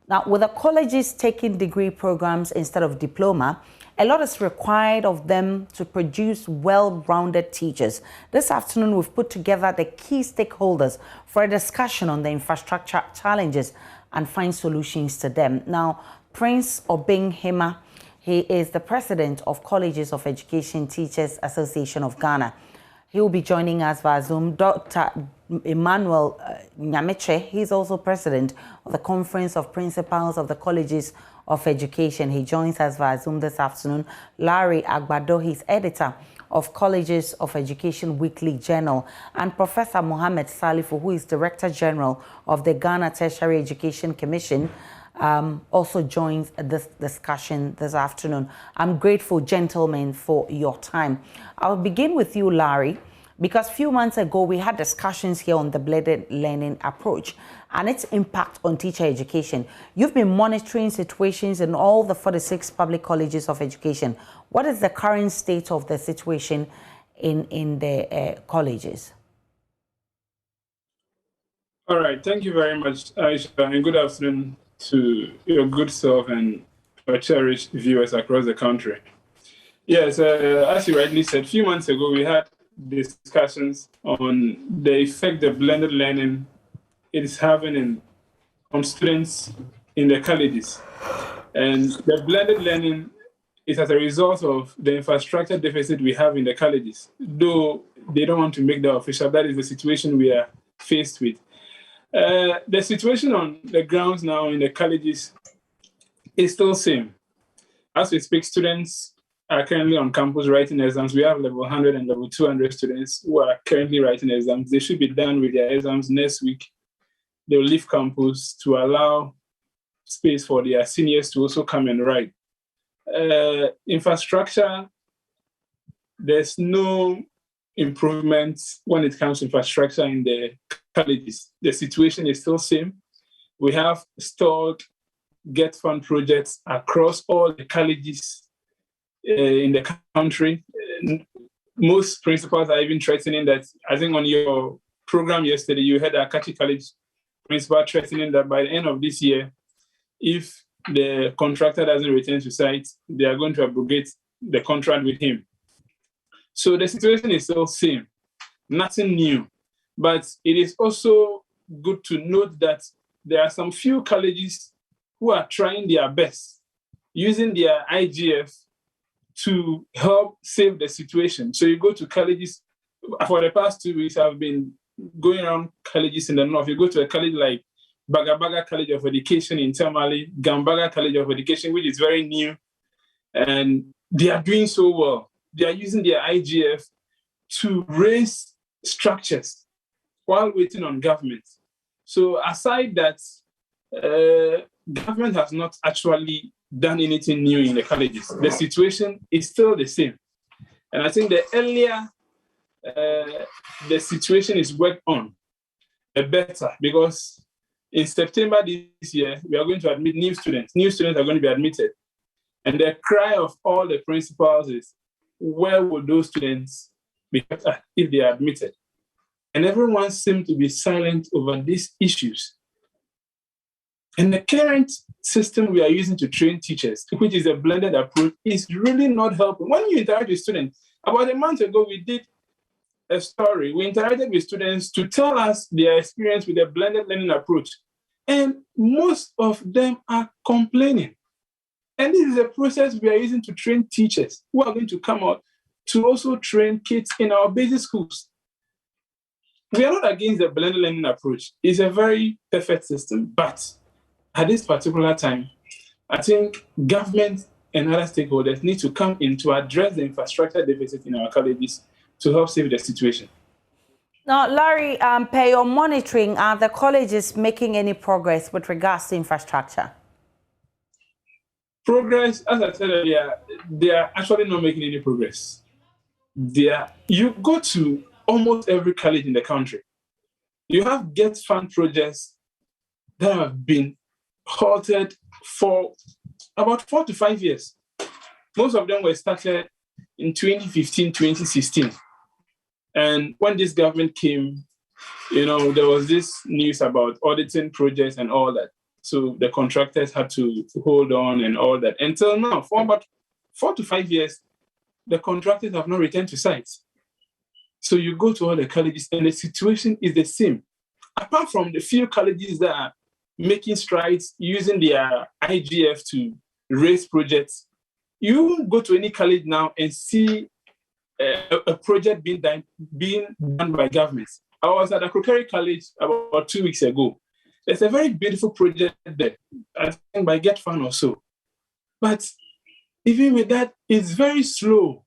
Now, with the colleges taking degree programs instead of diploma, a lot is required of them to produce well-rounded teachers. This afternoon, we've put together the key stakeholders for a discussion on the infrastructure challenges and find solutions to them. Now, Prince Obing Hema, he is the president of Colleges of Education Teachers Association of Ghana. He will be joining us via Zoom. Dr. Emmanuel Nyameche, he's also president of the Conference of Principals of the Colleges of Education. He joins us via Zoom this afternoon. Larry Agbado, he's editor of Colleges of Education Weekly Journal. And Professor Mohammed Salifu, who is Director General of the Ghana Tertiary Education Commission, also joins this discussion this afternoon. I'm grateful, gentlemen, for your time. I'll begin with you, Larry, because a few months ago we had discussions here on the blended learning approach and its impact on teacher education. You've been monitoring situations in all the 46 public colleges of education. What is the current state of the situation in the colleges? All right, thank you very much, Aisha, and good afternoon to your good self and our cherished viewers across the country. Yes, as you rightly said, a few months ago we had discussions on the effect that blended learning is having on students in the colleges. And the blended learning is as a result of the infrastructure deficit we have in the colleges. Though they don't want to make that official, that is the situation we are faced with. The situation on the grounds now in the colleges is still the same. As we speak, students are currently on campus writing exams. We have level 100 and level 200 students who are currently writing exams. They should be done with their exams next week. They'll leave campus to allow space for their seniors to also come and write. Infrastructure, there's no improvement when it comes to infrastructure in the colleges. The situation is still the same. We have stalled Get Fund projects across all the colleges in the country. Most principals are even threatening that. I think on your program yesterday, you had a Akachi College principal threatening that by the end of this year, if the contractor doesn't return to site, they are going to abrogate the contract with him. So the situation is still the same, nothing new. But it is also good to note that there are some few colleges who are trying their best, using their IGF to help save the situation. So you go to colleges, for the past 2 weeks, I've been going around colleges in the north. You go to a college like Bagabaga College of Education in Tamale, Gambaga College of Education, which is very new, and they are doing so well. They are using their IGF to raise structures while waiting on government. So aside that, government has not actually done anything new in the colleges. The situation is still the same. And I think the earlier the situation is worked on, the better, because in September this year, we are going to admit new students. New students are going to be admitted. And the cry of all the principals is, where will those students be kept at if they are admitted? And everyone seems to be silent over these issues. And the current system we are using to train teachers, which is a blended approach, is really not helping. When you interact with students, about a month ago, we did a story. We interacted with students to tell us their experience with the blended learning approach. And most of them are complaining. And this is a process we are using to train teachers who are going to come out to also train kids in our basic schools. We are not against the blended learning approach. It's a very perfect system, but at this particular time, I think government and other stakeholders need to come in to address the infrastructure deficit in our colleges to help save the situation. Now, Larry, per your monitoring, are the colleges making any progress with regards to infrastructure? Progress, as I said earlier, they are actually not making any progress. You go to almost every college in the country. You have Get Fund projects that have been halted for about 4 to 5 years. Most of them were started in 2015, 2016. And when this government came, there was this news about auditing projects and all that. So the contractors had to hold on and all that. Until now, for about 4 to 5 years, the contractors have not returned to sites. So you go to all the colleges and the situation is the same. Apart from the few colleges that are making strides using their IGF to raise projects, you go to any college now and see a project being done by governments. I was at Akrokeri College about 2 weeks ago. There's a very beautiful project there, I think by Get Fan or so. But even with that, it's very slow.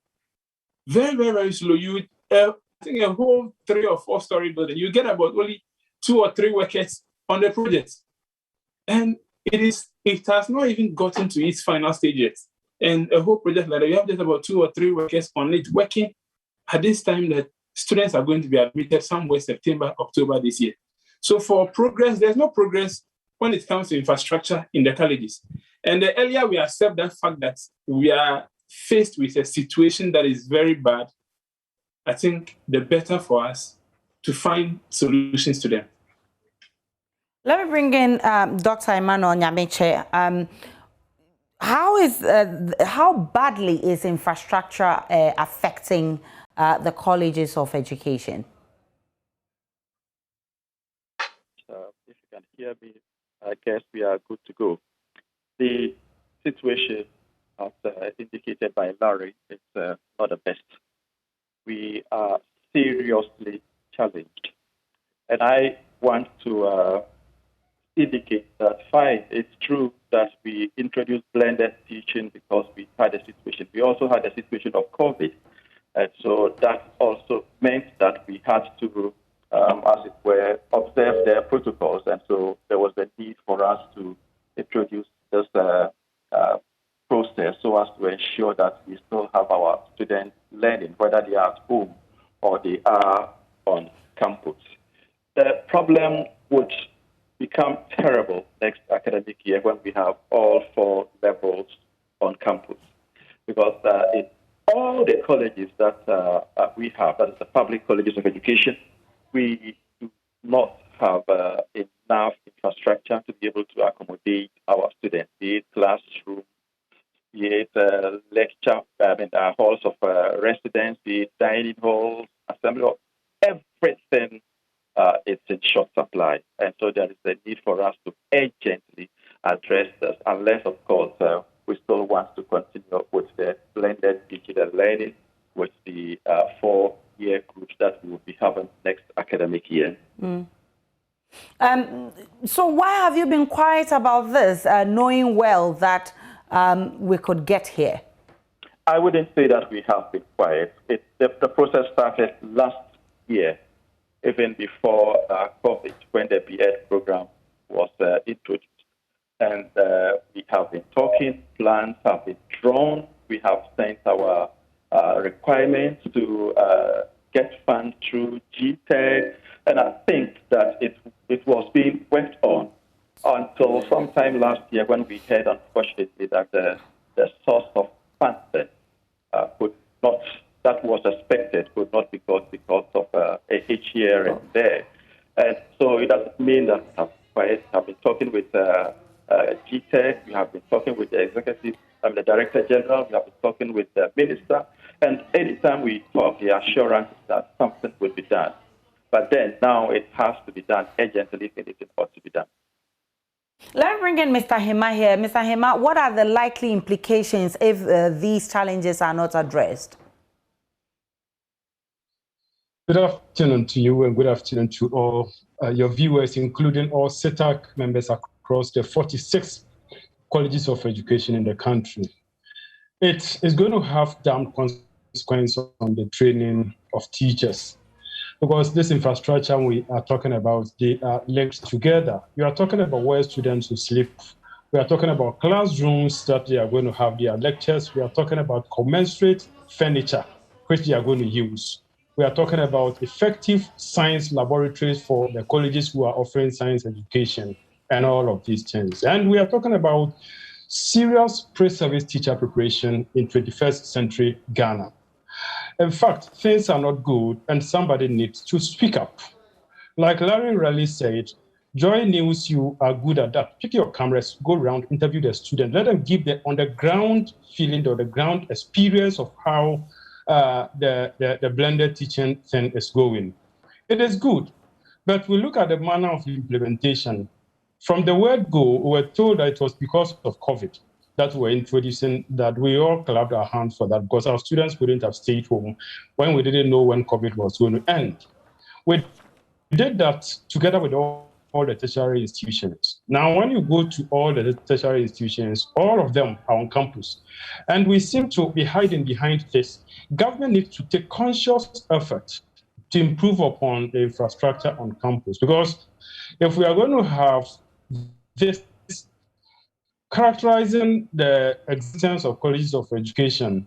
Very, very, very slow. You, I think a whole 3 or 4 story building, you get about only 2 or 3 workers on the project. And it has not even gotten to its final stage yet. And a whole project like that, you have just about 2 or 3 workers on it working at this time that students are going to be admitted somewhere September, October this year. So for progress, there's no progress when it comes to infrastructure in the colleges. And the earlier we accept that fact that we are faced with a situation that is very bad, I think the better for us to find solutions to them. Let me bring in Dr. Emmanuel Nyameche. How badly is infrastructure affecting the colleges of education? If you can hear me, I guess we are good to go. The situation, as indicated by Larry, is not the best. We are seriously challenged. And I want to indicate that, fine, it's true that we introduced blended teaching because we had a situation. We also had a situation of COVID. And so that also meant that we had to, as it were, observe their protocols. And so there was a need for us to introduce this process so as to ensure that we still have our students learning, whether they are at home or they are on campus. The problem would become terrible next academic year when we have all 4 levels on campus. Because in all the colleges that we have, that is the public colleges of education, we do not have enough infrastructure to be able to accommodate our students, be it classroom, be it lecture, halls of residence, be it dining halls, assembly hall, everything it's in short supply. And so there is a need for us to urgently address this, unless, of course, we still want to continue with the blended digital learning with the 4-year groups that we will be having next academic year. So why have you been quiet about this, knowing well that we could get here? I wouldn't say that we have been quiet. The process started last year, even before COVID, when the BEd program was introduced. And we have been talking, plans have been drawn, we have sent our requirements to get funds through UTAG, and I think that it was being worked on until sometime last year when we heard, unfortunately, that the source of funding could not, that was expected, could not be got because of a hitch here and there. And so it doesn't mean that we have been talking with GTEC, we have been talking with the executive, the director general, we have been talking with the minister, and anytime we talk, the assurance is that something will be done. But then now it has to be done urgently if anything ought to be done. Let me bring in Mr. Hema here. Mr. Hema, what are the likely implications if these challenges are not addressed? Good afternoon to you and good afternoon to all your viewers, including all CETAC members across the 46 colleges of education in the country. It is going to have damn consequences on the training of teachers, because this infrastructure we are talking about, they are linked together. We are talking about where students will sleep. We are talking about classrooms that they are going to have their lectures. We are talking about commensurate furniture, which they are going to use. We are talking about effective science laboratories for the colleges who are offering science education and all of these things. And we are talking about serious pre-service teacher preparation in 21st century Ghana. In fact, things are not good and somebody needs to speak up. Like Larry Raleigh said, JoyNews, you are good at that. Pick your cameras, go around, interview the students, let them give the on-the-ground feeling or the ground experience of how the blended teaching thing is going. It is good, but we look at the manner of implementation. From the word go, we were told that it was because of COVID that we're introducing that. We all clapped our hands for that because our students wouldn't have stayed home when we didn't know when COVID was going to end. We did that together with all the tertiary institutions. Now, when you go to all the tertiary institutions, all of them are on campus. And we seem to be hiding behind this. Government needs to take conscious effort to improve upon the infrastructure on campus. Because if we are going to have this characterizing the existence of colleges of education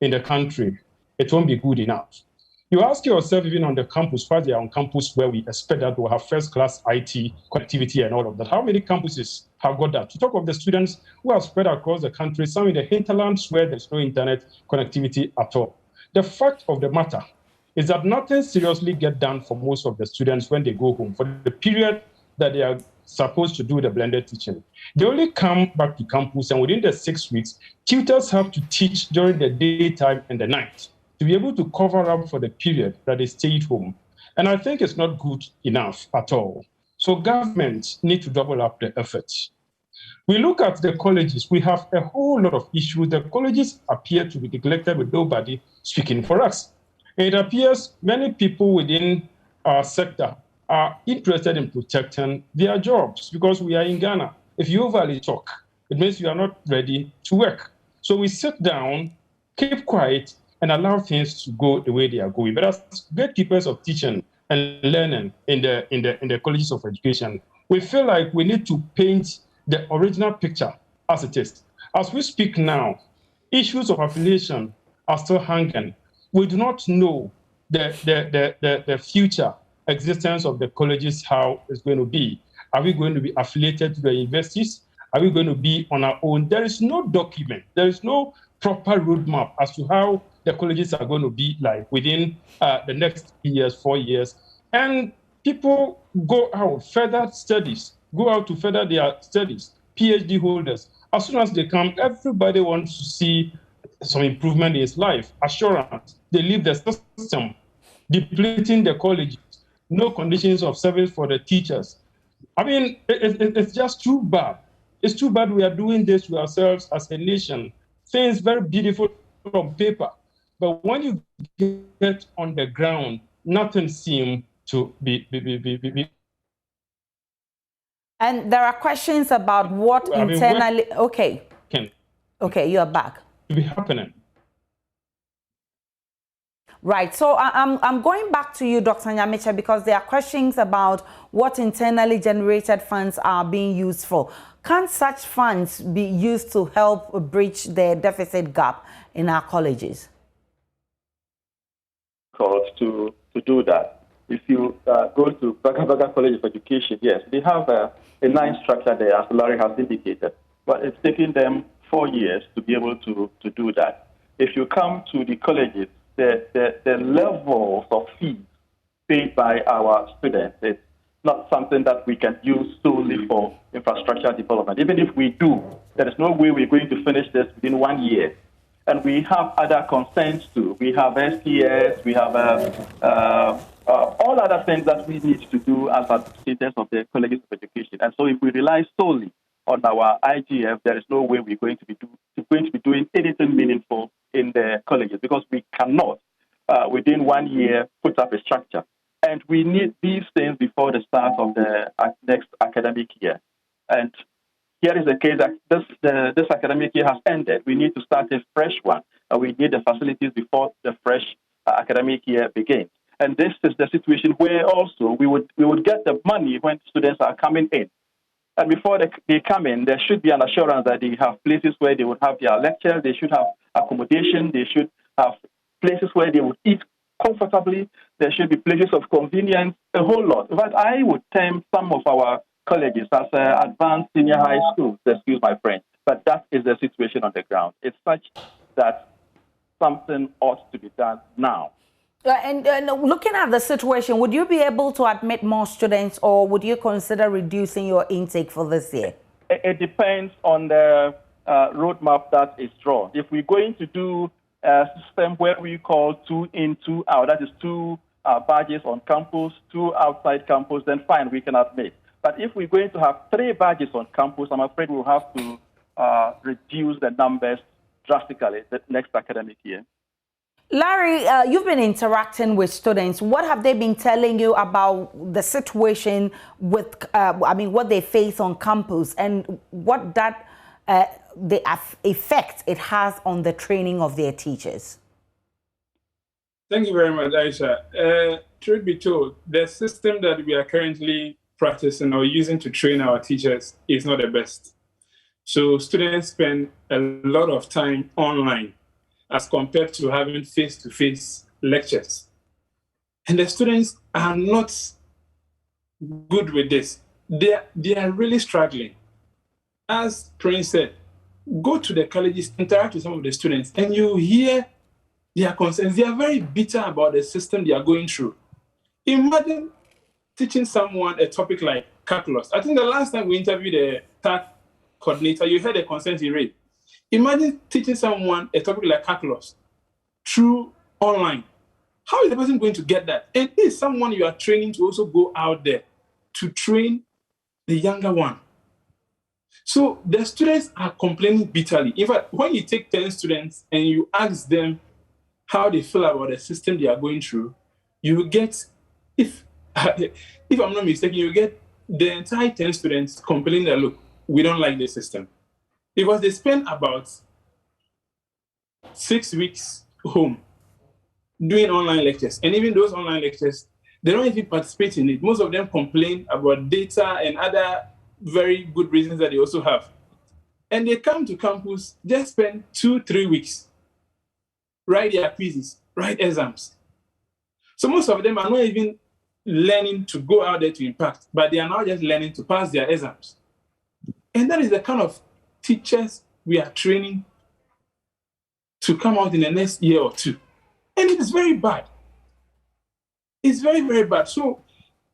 in the country, it won't be good enough. You ask yourself, even on the campus, why they are on campus where we expect that we'll have first-class IT, connectivity, and all of that. How many campuses have got that? To talk of the students who are spread across the country, some in the hinterlands where there's no internet connectivity at all. The fact of the matter is that nothing seriously gets done for most of the students when they go home for the period that they are supposed to do the blended teaching. They only come back to campus, and within the 6 weeks, tutors have to teach during the daytime and the night to be able to cover up for the period that they stayed home. And I think it's not good enough at all. So governments need to double up the efforts. We look at the colleges, we have a whole lot of issues. The colleges appear to be neglected with nobody speaking for us. It appears many people within our sector are interested in protecting their jobs because we are in Ghana. If you overly talk, it means you are not ready to work. So we sit down, keep quiet, and allow things to go the way they are going. But as gatekeepers of teaching and learning in the colleges of education, we feel like we need to paint the original picture as it is. As we speak now, issues of affiliation are still hanging. We do not know the future existence of the colleges, how it's going to be. Are we going to be affiliated to the universities? Are we going to be on our own? There is no document. There is no proper roadmap as to how the colleges are going to be like within the next 3 years, 4 years. And people go out, further studies, go out to further their studies, PhD holders. As soon as they come, everybody wants to see some improvement in his life, assurance. They leave the system, depleting the colleges, no conditions of service for the teachers. I mean, it's just too bad. It's too bad we are doing this to ourselves as a nation. Things very beautiful on paper, but when you get on the ground, nothing seems to be. And there are questions about what internally. Okay, you are back. To be happening. Right. So I'm going back to you, Dr. Nyamiche, because there are questions about what internally generated funds are being used for. Can such funds be used to help bridge the deficit gap in our colleges? To do that. If you go to Bagabaga College of Education, yes, they have a nice structure there, as Larry has indicated, but it's taking them 4 years to be able to do that. If you come to the colleges, the levels of fees paid by our students is not something that we can use solely for infrastructure development. Even if we do, there is no way we're going to finish this within 1 year. And we have other concerns too. We have STS, we have all other things that we need to do as administrators of the colleges of education. And so if we rely solely on our IGF, there is no way we're going to be doing anything meaningful in the colleges because we cannot, within 1 year, put up a structure. And we need these things before the start of the next academic year. And here is the case that this academic year has ended. We need to start a fresh one. We need the facilities before the fresh academic year begins. And this is the situation where also we would get the money when students are coming in. And before they come in, there should be an assurance that they have places where they would have their lectures, they should have accommodation, they should have places where they would eat comfortably, there should be places of convenience, a whole lot. But I would term some of our colleges as advanced senior high schools, excuse my French, but that is the situation on the ground. It's such that something ought to be done now. And looking at the situation, would you be able to admit more students, or would you consider reducing your intake for this year? It depends on the roadmap that is drawn. If we're going to do a system where we call 2 in, 2 out, that is 2 badges on campus, 2 outside campus, then fine, we can admit. But if we're going to have 3 badges on campus, I'm afraid we'll have to reduce the numbers drastically the next academic year. Larry, you've been interacting with students. What have they been telling you about the situation with, what they face on campus, and what the effect it has on the training of their teachers? Thank you very much, Aisha. Truth be told, the system that we are currently practicing or using to train our teachers is not the best. So students spend a lot of time online as compared to having face-to-face lectures. And the students are not good with this. They are really struggling. As Prince said, go to the colleges, interact with some of the students, and you hear their concerns. They are very bitter about the system they are going through. Imagine teaching someone a topic like calculus. I think the last time we interviewed the TAG coordinator, you heard the concerns he raised. Imagine teaching someone a topic like calculus through online. How is the person going to get that? And is someone you are training to also go out there to train the younger one? So the students are complaining bitterly. In fact, when you take 10 students and you ask them how they feel about the system they are going through, you get, if I'm not mistaken, you get the entire 10 students complaining that, look, we don't like the system. Because they spend about 6 weeks home doing online lectures. And even those online lectures, they don't even participate in it. Most of them complain about data and other very good reasons that they also have. And they come to campus, just spend 2-3 weeks, write their quizzes, write exams. So most of them are not even learning to go out there to impact, but they are now just learning to pass their exams. And that is the kind of teachers we are training to come out in the next year or 2. And it is very bad. It's very, very bad. So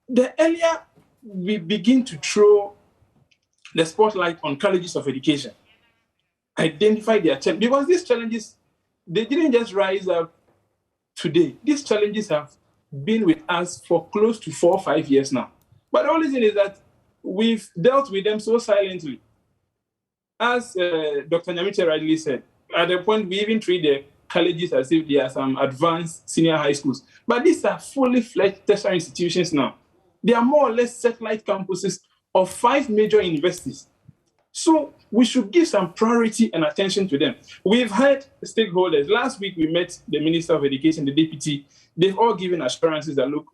the earlier we begin to throw the spotlight on colleges of education, identify their challenges, because these challenges, they didn't just rise up today. These challenges have been with us for close to 4 or 5 years now. But the only thing is that we've dealt with them so silently. As Dr. Nyamiche rightly said, at the point we even treat the colleges as if they are some advanced senior high schools. But these are fully fledged tertiary institutions now. They are more or less satellite campuses of 5 major universities. So we should give some priority and attention to them. We've had stakeholders. Last week we met the Minister of Education, the Deputy. They've all given assurances that, look,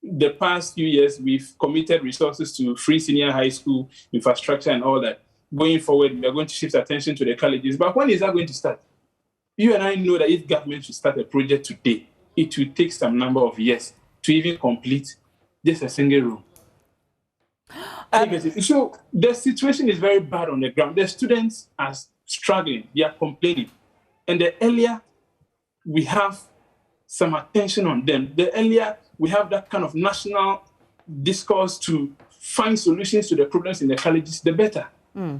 the past few years we've committed resources to free senior high school infrastructure and all that. Going forward, we are going to shift attention to the colleges. But when is that going to start? You and I know that if government should start a project today, it will take some number of years to even complete just a single room. So the situation is very bad on the ground. The students are struggling. They are complaining. And the earlier we have some attention on them, the earlier we have that kind of national discourse to find solutions to the problems in the colleges, the better. Ms.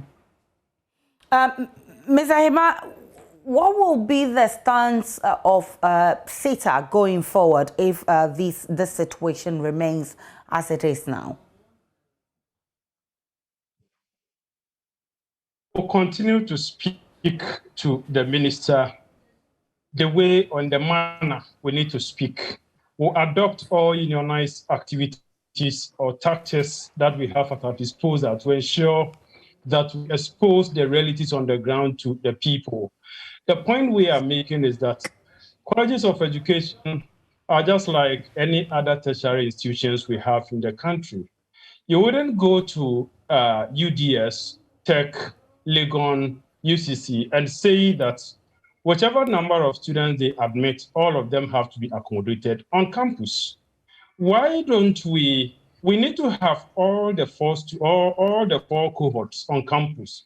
Ahima, what will be the stance of SETA going forward if this situation remains as it is now? We'll continue to speak to the minister the way or in the manner we need to speak. We'll adopt all unionized activities or tactics that we have at our disposal to ensure that we expose the realities on the ground to the people. The point we are making is that colleges of education are just like any other tertiary institutions we have in the country. You wouldn't go to UDS, Tech, Legon, UCC, and say that whichever number of students they admit, all of them have to be accommodated on campus. Why don't we need to have all the 4 cohorts on campus.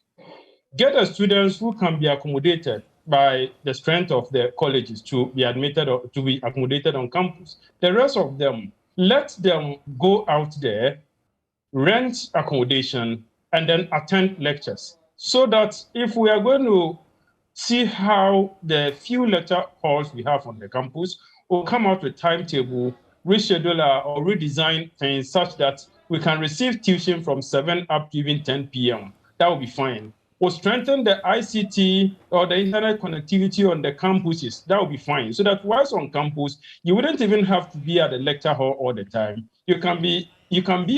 Get the students who can be accommodated. by the strength of the colleges to be admitted or to be accommodated on campus. The rest of them, let them go out there, rent accommodation, and then attend lectures. So that if we are going to see how the few lecture halls we have on the campus will come out with timetable, reschedule or redesign things such that we can receive tuition from 7 up to even 10 p.m. That will be fine. We'll strengthen the ICT or the internet connectivity on the campuses. That will be fine. So that whilst on campus, you wouldn't even have to be at the lecture hall all the time. You can be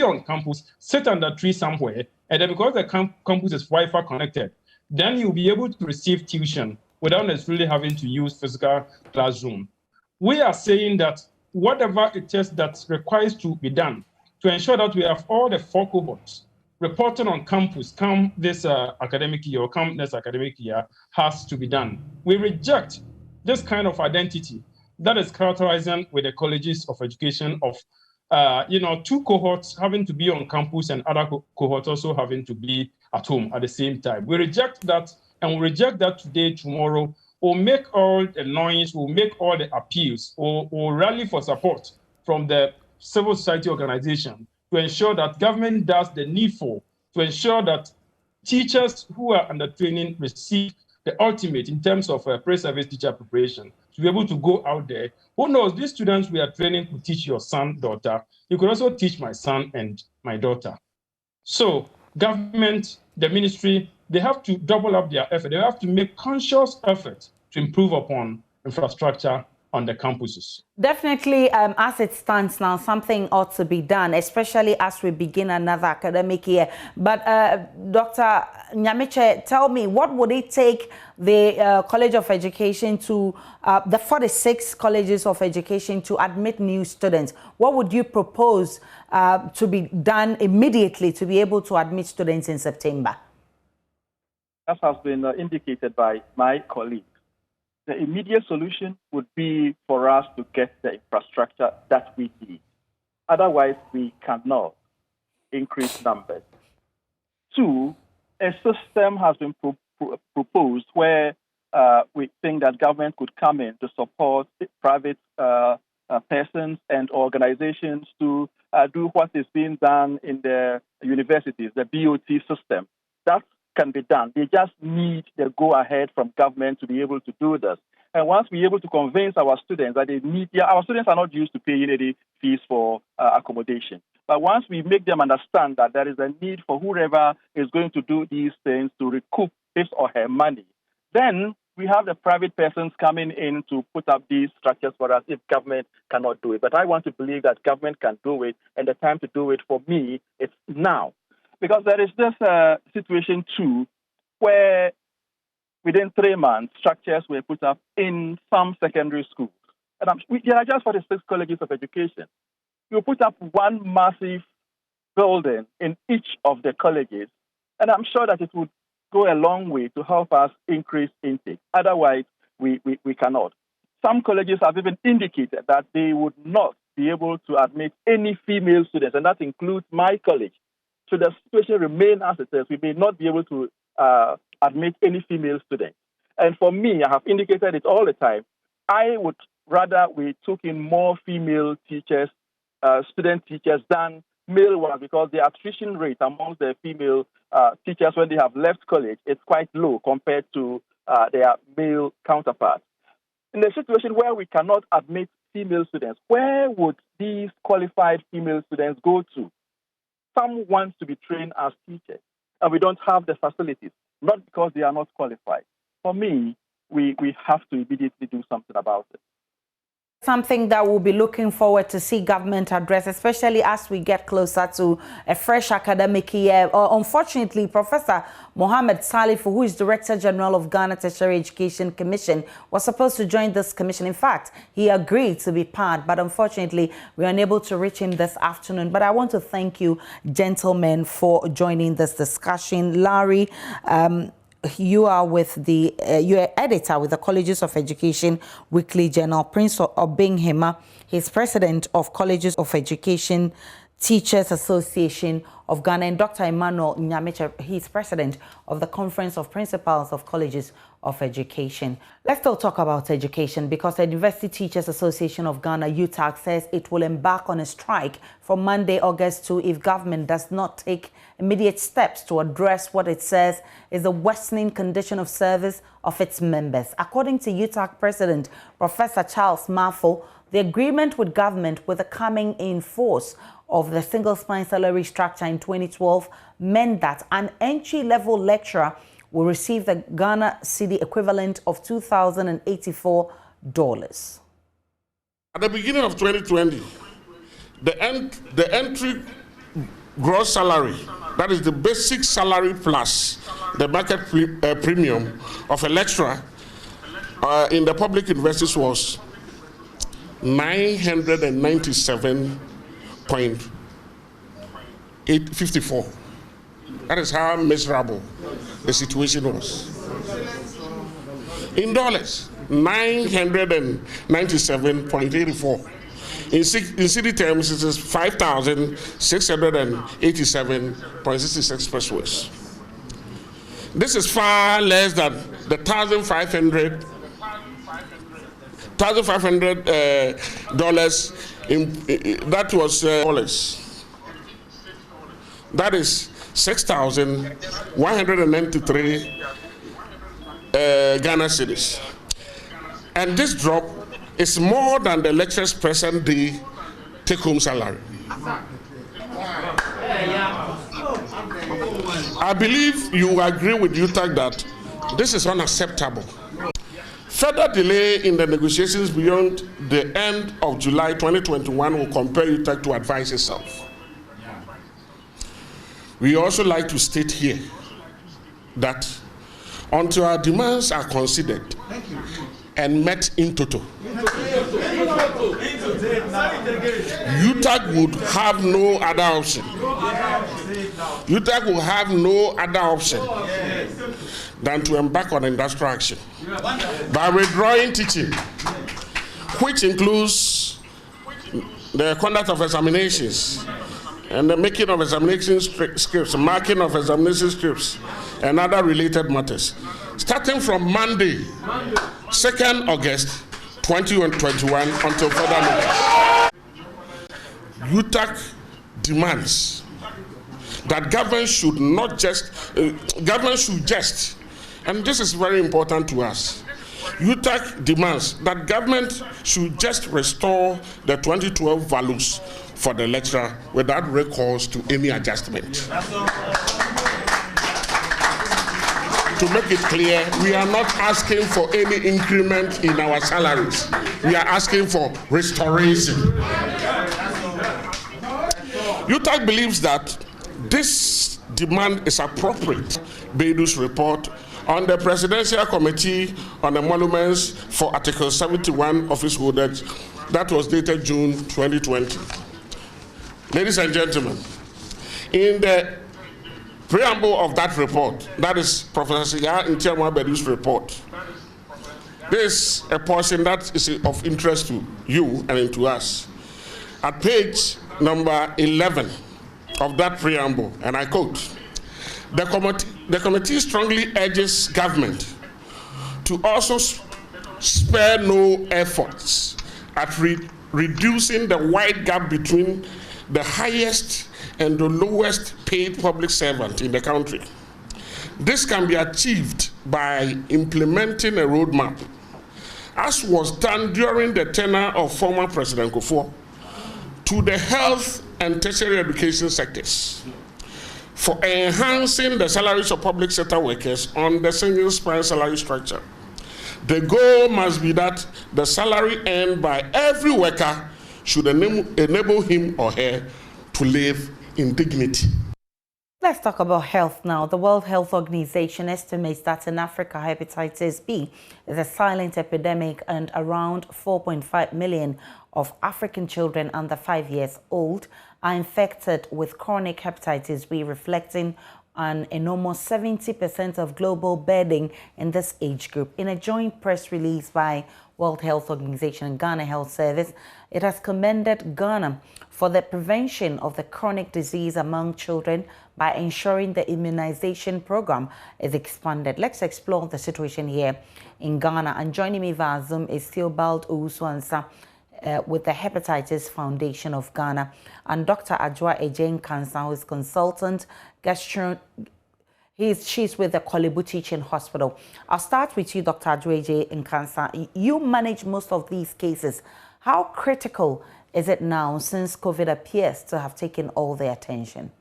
on campus, sit under a tree somewhere, and then because the campus is Wi-Fi connected, then you'll be able to receive tuition without necessarily having to use physical classroom. We are saying that whatever it is that requires to be done to ensure that we have all the 4 cohorts reporting on campus come this academic year or come next academic year has to be done. We reject this kind of identity that is characterizing with the colleges of education of 2 cohorts having to be on campus and other cohorts also having to be at home at the same time. We reject that, and we reject that today, tomorrow. We'll make all the noise, we'll make all the appeals, we'll rally for support from the civil society organization to ensure that government does the needful to ensure that teachers who are under training receive the ultimate in terms of pre-service teacher preparation, to be able to go out there. Who knows, these students we are training to teach your son, daughter, you could also teach my son and my daughter. So government, the ministry, they have to double up their effort. They have to make conscious effort to improve upon infrastructure on the campuses. Definitely, as it stands now, something ought to be done, especially as we begin another academic year. But Dr. Nyamiche, tell me, what would it take the College of Education to, the 46 colleges of education to admit new students? What would you propose to be done immediately to be able to admit students in September? As has been indicated by my colleague, the immediate solution would be for us to get the infrastructure that we need. Otherwise, we cannot increase numbers. 2, a system has been proposed where we think that government could come in to support private persons and organizations to do what is being done in the universities, the BOT system. That can be done. They just need the go-ahead from government to be able to do this. And once we're able to convince our students that they need, our students are not used to paying any fees for accommodation. But once we make them understand that there is a need for whoever is going to do these things to recoup his or her money, then we have the private persons coming in to put up these structures for us if government cannot do it. But I want to believe that government can do it, and the time to do it for me is now. Because there is this situation too, where within 3 months, structures were put up in some secondary schools. And there are just 46 colleges of education. You put up one massive building in each of the colleges, and I'm sure that it would go a long way to help us increase intake. Otherwise, we cannot. Some colleges have even indicated that they would not be able to admit any female students, and that includes my college. So the situation remains as it is. We may not be able to admit any female students. And for me, I have indicated it all the time, I would rather we took in more female teachers, student teachers, than male ones, because the attrition rate amongst the female teachers when they have left college is quite low compared to their male counterparts. In the situation where we cannot admit female students, where would these qualified female students go to? Some want to be trained as teachers, and we don't have the facilities, not because they are not qualified. For me, we have to immediately do something about it. Something that we'll be looking forward to see government address, especially as we get closer to a fresh academic year. Unfortunately, Professor Mohammed Salif, who is Director General of Ghana Tertiary Education Commission, was supposed to join this commission. In fact, he agreed to be part, but unfortunately, we are unable to reach him this afternoon. But I want to thank you, gentlemen, for joining this discussion. Larry, you are with the you're editor with the Colleges of Education Weekly Journal. Prince Obinghema, he's president of Colleges of Education Teachers Association of Ghana, and Dr. Emmanuel Nyameche, he's president of the Conference of Principals of Colleges of Education. Let's still talk about education, because the University Teachers Association of Ghana, UTAG, says it will embark on a strike from Monday, August 2, if government does not take immediate steps to address what it says is the worsening condition of service of its members. According to UTAG President Professor Charles Marfo, the agreement with government with the coming in force of the single spine salary structure in 2012 meant that an entry-level lecturer will receive the Ghana cedi equivalent of $2,084. At the beginning of 2020, the entry gross salary, that is the basic salary plus the market premium of a lecturer in the public universities was 997.54. That is how miserable the situation was. In dollars, 997.84. In city terms, it is 5,687.66 pesos. This is far less than the $1,500 that was dollars. That is 6,193 Ghana cedis. And this drop is more than the lecturer's present day take-home salary. I believe you agree with UTAG that this is unacceptable. Further delay in the negotiations beyond the end of July 2021 will compel UTAG to advise itself. We also like to state here that until our demands are considered and met in toto, UTAG would have no other option. UTAG will have no other option than to embark on industrial action by withdrawing teaching, which includes the conduct of examinations and the making of examination scripts, marking of examination scripts, and other related matters, starting from Monday, 2nd August 2021 until further notice. UTAG demands that government should just, and this is very important to us, UTAG demands that government should just restore the 2012 values for the lecturer without recourse to any adjustment. To make it clear, we are not asking for any increment in our salaries. We are asking for restoration. UTAG believes that this demand is appropriate. Beidu's report on the Presidential Committee on Emoluments for Article 71 office holders that was dated June 2020. Ladies and gentlemen, in the preamble of that report, that is Professor Ntiamwa Beidu's report, there is a portion that is of interest to you and to us. At page number 11 of that preamble, and I quote, the committee strongly urges government to also spare no efforts at reducing the wide gap between the highest and the lowest paid public servant in the country. This can be achieved by implementing a roadmap, as was done during the tenure of former President Kufuor, to the health and tertiary education sectors, for enhancing the salaries of public sector workers on the single spine salary structure. The goal must be that the salary earned by every worker should enable him or her to live in dignity. Let's talk about health now. The World Health Organization estimates that in Africa, hepatitis B is a silent epidemic, and around 4.5 million of African children under 5 years old are infected with chronic hepatitis B, reflecting on an almost 70% of global bedding in this age group. In a joint press release by World Health Organization and Ghana Health Service, it has commended Ghana for the prevention of the chronic disease among children by ensuring the immunization program is expanded. Let's explore the situation here in Ghana. And joining me via Zoom is Theobald Owusu-Ansah with the Hepatitis Foundation of Ghana, and Dr. Adwoa Agye Nkansah, who is consultant she's with the Kolebu Teaching Hospital. I'll start with you, Dr. Adwoa Agye Nkansah. You manage most of these cases. How critical is it now since COVID appears to have taken all the attention?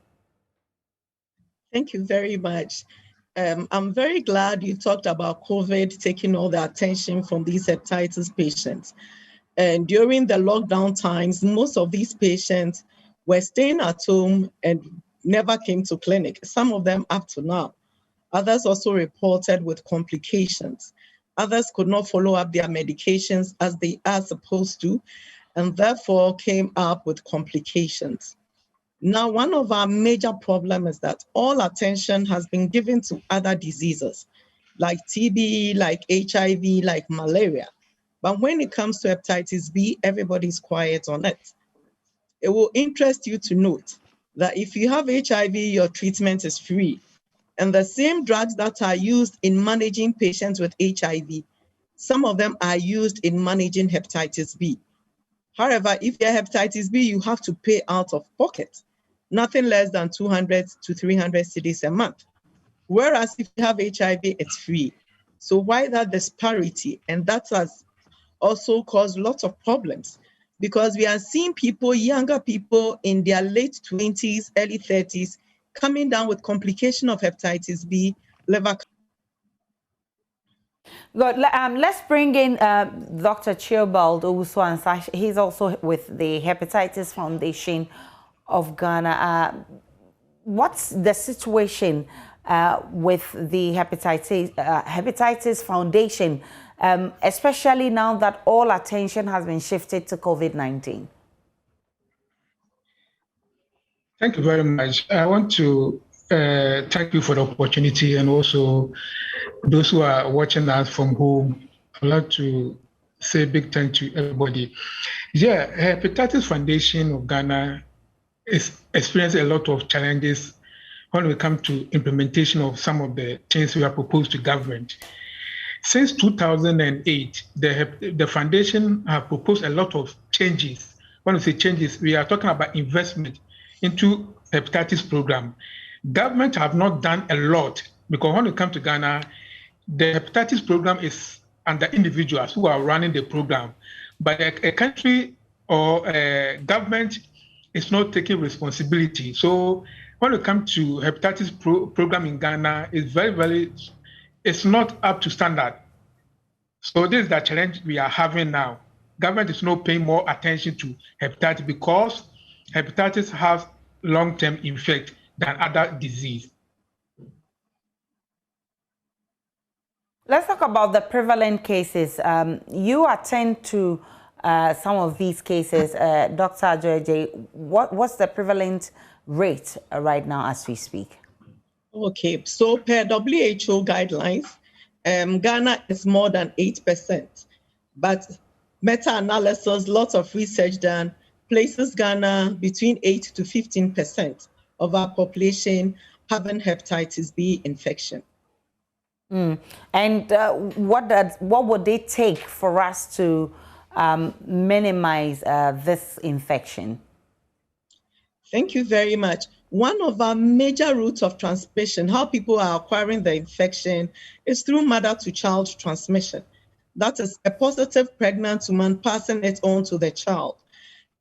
Thank you very much. I'm very glad you talked about COVID taking all the attention from these hepatitis patients. And during the lockdown times, most of these patients were staying at home and never came to clinic, some of them up to now. Others also reported with complications. Others could not follow up their medications as they are supposed to, and therefore came up with complications. Now, one of our major problems is that all attention has been given to other diseases, like TB, like HIV, like malaria. But when it comes to hepatitis B, everybody's quiet on it. It will interest you to note that if you have HIV, your treatment is free. And the same drugs that are used in managing patients with HIV, some of them are used in managing hepatitis B. However, if you have hepatitis B, you have to pay out of pocket, nothing less than 200 to 300 cedis a month. Whereas if you have HIV, it's free. So why that disparity? And that has also caused lots of problems, because we are seeing people, younger people in their late 20s, early 30s, coming down with complication of hepatitis B, liver. Good. Let's bring in Dr. Theobald Owusu-Ansah. He's also with the Hepatitis Foundation of Ghana. What's the situation with the Hepatitis Foundation, especially now that all attention has been shifted to COVID-19? Thank you very much. I want to thank you for the opportunity, and also those who are watching us from home. I'd like to say a big thank you to everybody. Yeah, Hepatitis Foundation of Ghana is experiencing a lot of challenges when we come to implementation of some of the things we have proposed to government. Since 2008, the foundation have proposed a lot of changes. When we say changes, we are talking about investment into hepatitis program. Government have not done a lot, because when we come to Ghana, the hepatitis program is under individuals who are running the program, but a country or a government is not taking responsibility. So when we come to hepatitis program in Ghana, it's not up to standard. So this is the challenge we are having now. Government is not paying more attention to hepatitis, because hepatitis has long-term effect than other disease. Let's talk about the prevalent cases. You attend to some of these cases. Dr. Adwoa Agye, what's the prevalent rate right now as we speak? Okay, so per WHO guidelines, Ghana is more than 8%. But meta-analysis, lots of research done, places Ghana between 8 to 15% of our population having hepatitis B infection. And what would it take for us to minimize this infection? Thank you very much. One of our major routes of transmission, how people are acquiring the infection, is through mother-to-child transmission. That is a positive pregnant woman passing it on to the child.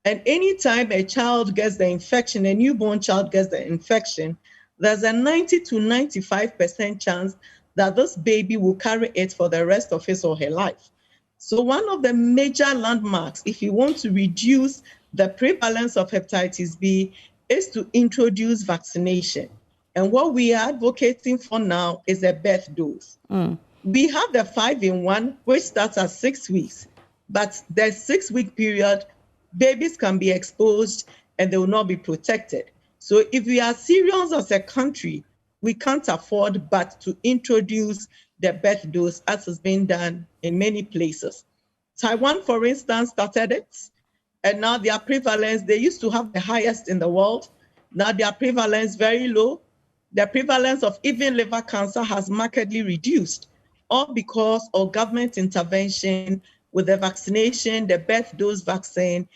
And anytime a child gets the infection, a newborn child gets the infection, there's a 90 to 95% chance that this baby will carry it for the rest of his or her life. So one of the major landmarks, if you want to reduce the prevalence of hepatitis B, is to introduce vaccination. And what we are advocating for now is a birth dose. We have the 5-in-1, which starts at 6 weeks, but the 6-week period, babies can be exposed and they will not be protected. So if we are serious as a country we can't afford but to introduce the birth dose as has been done in many places. Taiwan, for instance, started it, and now their prevalence, they used to have the highest in the world. Now their prevalence very low. The prevalence of even liver cancer has markedly reduced, all because of government intervention with the vaccination, the birth dose vaccine,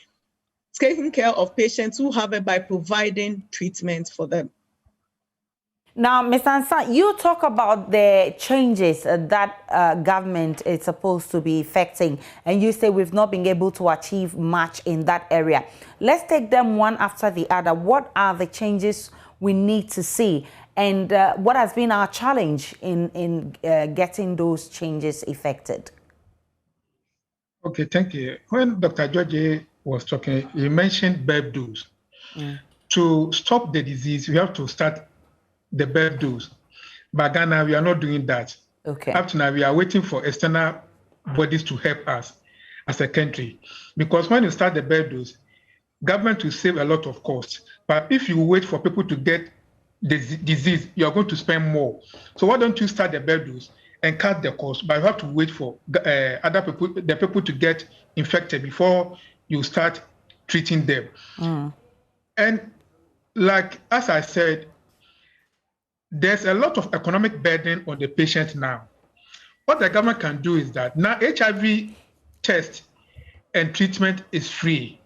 taking care of patients who have it by providing treatment for them. Now, Ms. Ansa, you talk about the changes that government is supposed to be effecting, and you say we've not been able to achieve much in that area. Let's take them one after the other. What are the changes we need to see, and what has been our challenge in getting those changes effected? Okay, thank you. When Dr. George was talking, he mentioned birth dose. To stop the disease, we have to start the birth dose. But Ghana, we are not doing that. Okay. Up to now, we are waiting for external bodies to help us as a country. Because when you start the birth dose, government will save a lot of costs. But if you wait for people to get the disease, you are going to spend more. So why don't you start the birth dose and cut the cost? But you have to wait for other people, the people to get infected before you start treating them. And like, as I said, there's a lot of economic burden on the patient now. What the government can do is that now HIV test and treatment is free.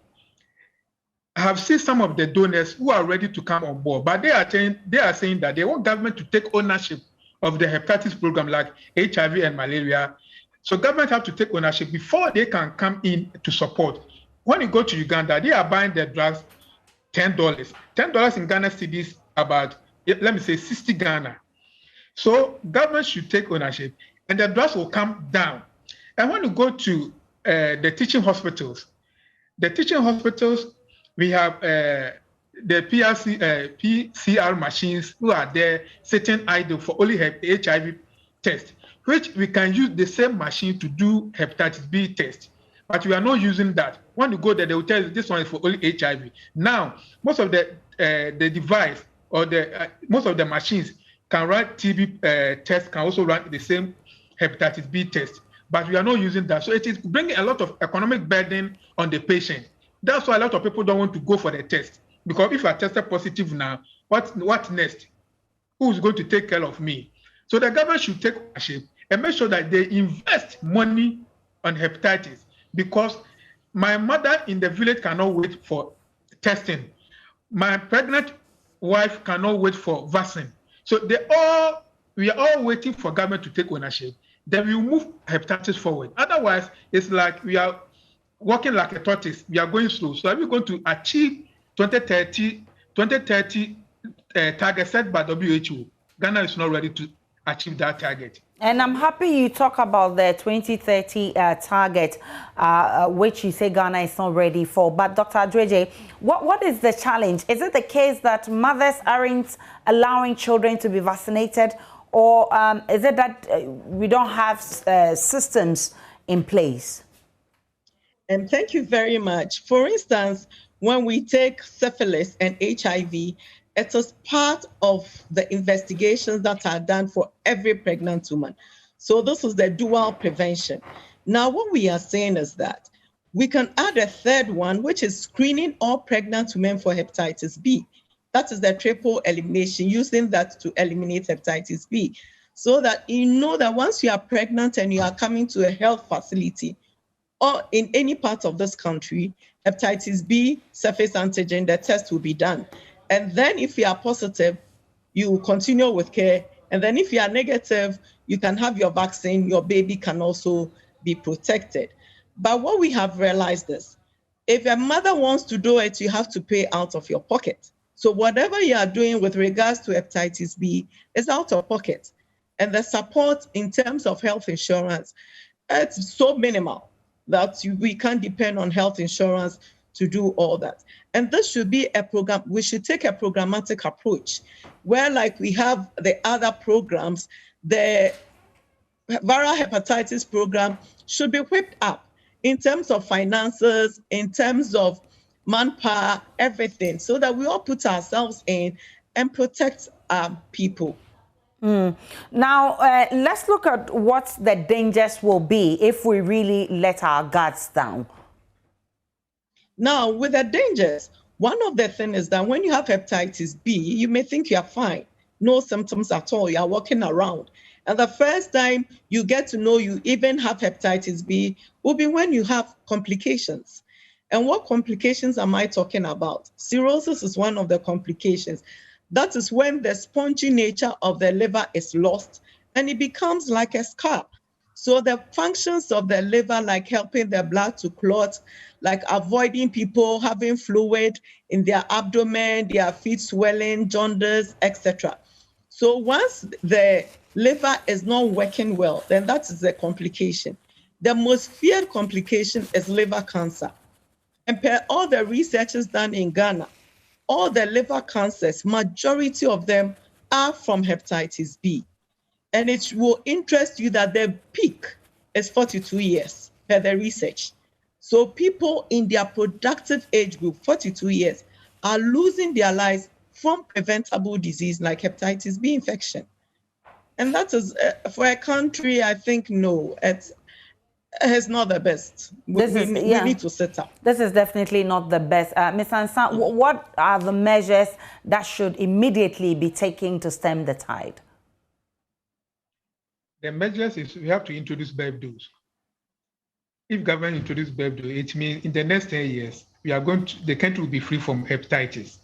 I have seen some of the donors who are ready to come on board, but they are saying that they want government to take ownership of the hepatitis program like HIV and malaria. So government have to take ownership before they can come in to support. When you go to Uganda, they are buying their drugs $10. $10 in Ghana cedis about, let me say, 60 Ghana. So government should take ownership and the drugs will come down. And when you go to the teaching hospitals, we have the PCR machines who are there sitting idle for only HIV test, which we can use the same machine to do hepatitis B test. But we are not using that. When you go there, they will tell you this one is for only HIV. Now, most of the device or most of the machines can run TB test, can also run the same hepatitis B test. But we are not using that. So it is bringing a lot of economic burden on the patient. That's why a lot of people don't want to go for the test. Because if I tested positive now, what next? Who's going to take care of me? So the government should take ownership and make sure that they invest money on hepatitis. Because my mother in the village cannot wait for testing. My pregnant wife cannot wait for vaccine. So we are all waiting for government to take ownership. Then we will move hepatitis forward. Otherwise, it's like we are walking like a tortoise. We are going slow. So are we going to achieve 2030 target set by WHO? Ghana is not ready to achieve that target. And I'm happy you talk about the 2030 target, which you say Ghana is not ready for. But Dr. Adweje, what is the challenge? Is it the case that mothers aren't allowing children to be vaccinated? Or is it that we don't have systems in place? And thank you very much. For instance, when we take syphilis and HIV, it is part of the investigations that are done for every pregnant woman. So this is the dual prevention. Now, what we are saying is that we can add a third one, which is screening all pregnant women for hepatitis B. That is the triple elimination, using that to eliminate hepatitis B. So that you know that once you are pregnant and you are coming to a health facility or in any part of this country, hepatitis B surface antigen, the test will be done. And then if you are positive, you continue with care. And then if you are negative, you can have your vaccine, your baby can also be protected. But what we have realized is, if a mother wants to do it, you have to pay out of your pocket. So whatever you are doing with regards to hepatitis B is out of pocket. And the support in terms of health insurance, it's so minimal that we can't depend on health insurance to do all that. And this should be a program, we should take a programmatic approach where, like we have the other programs, the viral hepatitis program should be whipped up in terms of finances, in terms of manpower, everything, so that we all put ourselves in and protect people. Now, let's look at what the dangers will be if we really let our guards down. Now, with the dangers, one of the things is that when you have hepatitis B, you may think you are fine, no symptoms at all, you are walking around. And the first time you get to know you even have hepatitis B will be when you have complications. And what complications am I talking about? Cirrhosis is one of the complications. That is when the spongy nature of the liver is lost and it becomes like a scar. So the functions of the liver, like helping the blood to clot, like avoiding people having fluid in their abdomen, their feet swelling, jaundice, etc. So once the liver is not working well, then that is a complication. The most feared complication is liver cancer. And per all the researches done in Ghana, all the liver cancers, majority of them are from hepatitis B. And it will interest you that the peak is 42 years per the research. So people in their productive age group, 42 years, are losing their lives from preventable disease like hepatitis B infection. And that is, for a country, I think, no, it's not the best. We need to set up. This is definitely not the best. Ms. Assin, what are the measures that should immediately be taken to stem the tide? The measures is we have to introduce BEV dose. If government introduces BEV dose, it means in the next 10 years, the country will be free from hepatitis.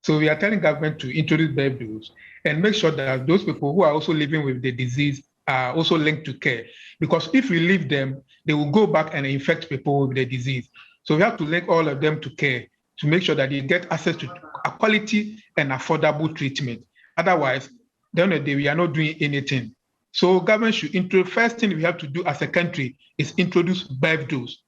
So we are telling government to introduce BEV dose and make sure that those people who are also living with the disease are also linked to care. Because if we leave them, they will go back and infect people with the disease. So we have to link all of them to care to make sure that they get access to a quality and affordable treatment. Otherwise, at the end of the day, we are not doing anything. So government should introduce, first thing we have to do as a country is introduce BEV dose.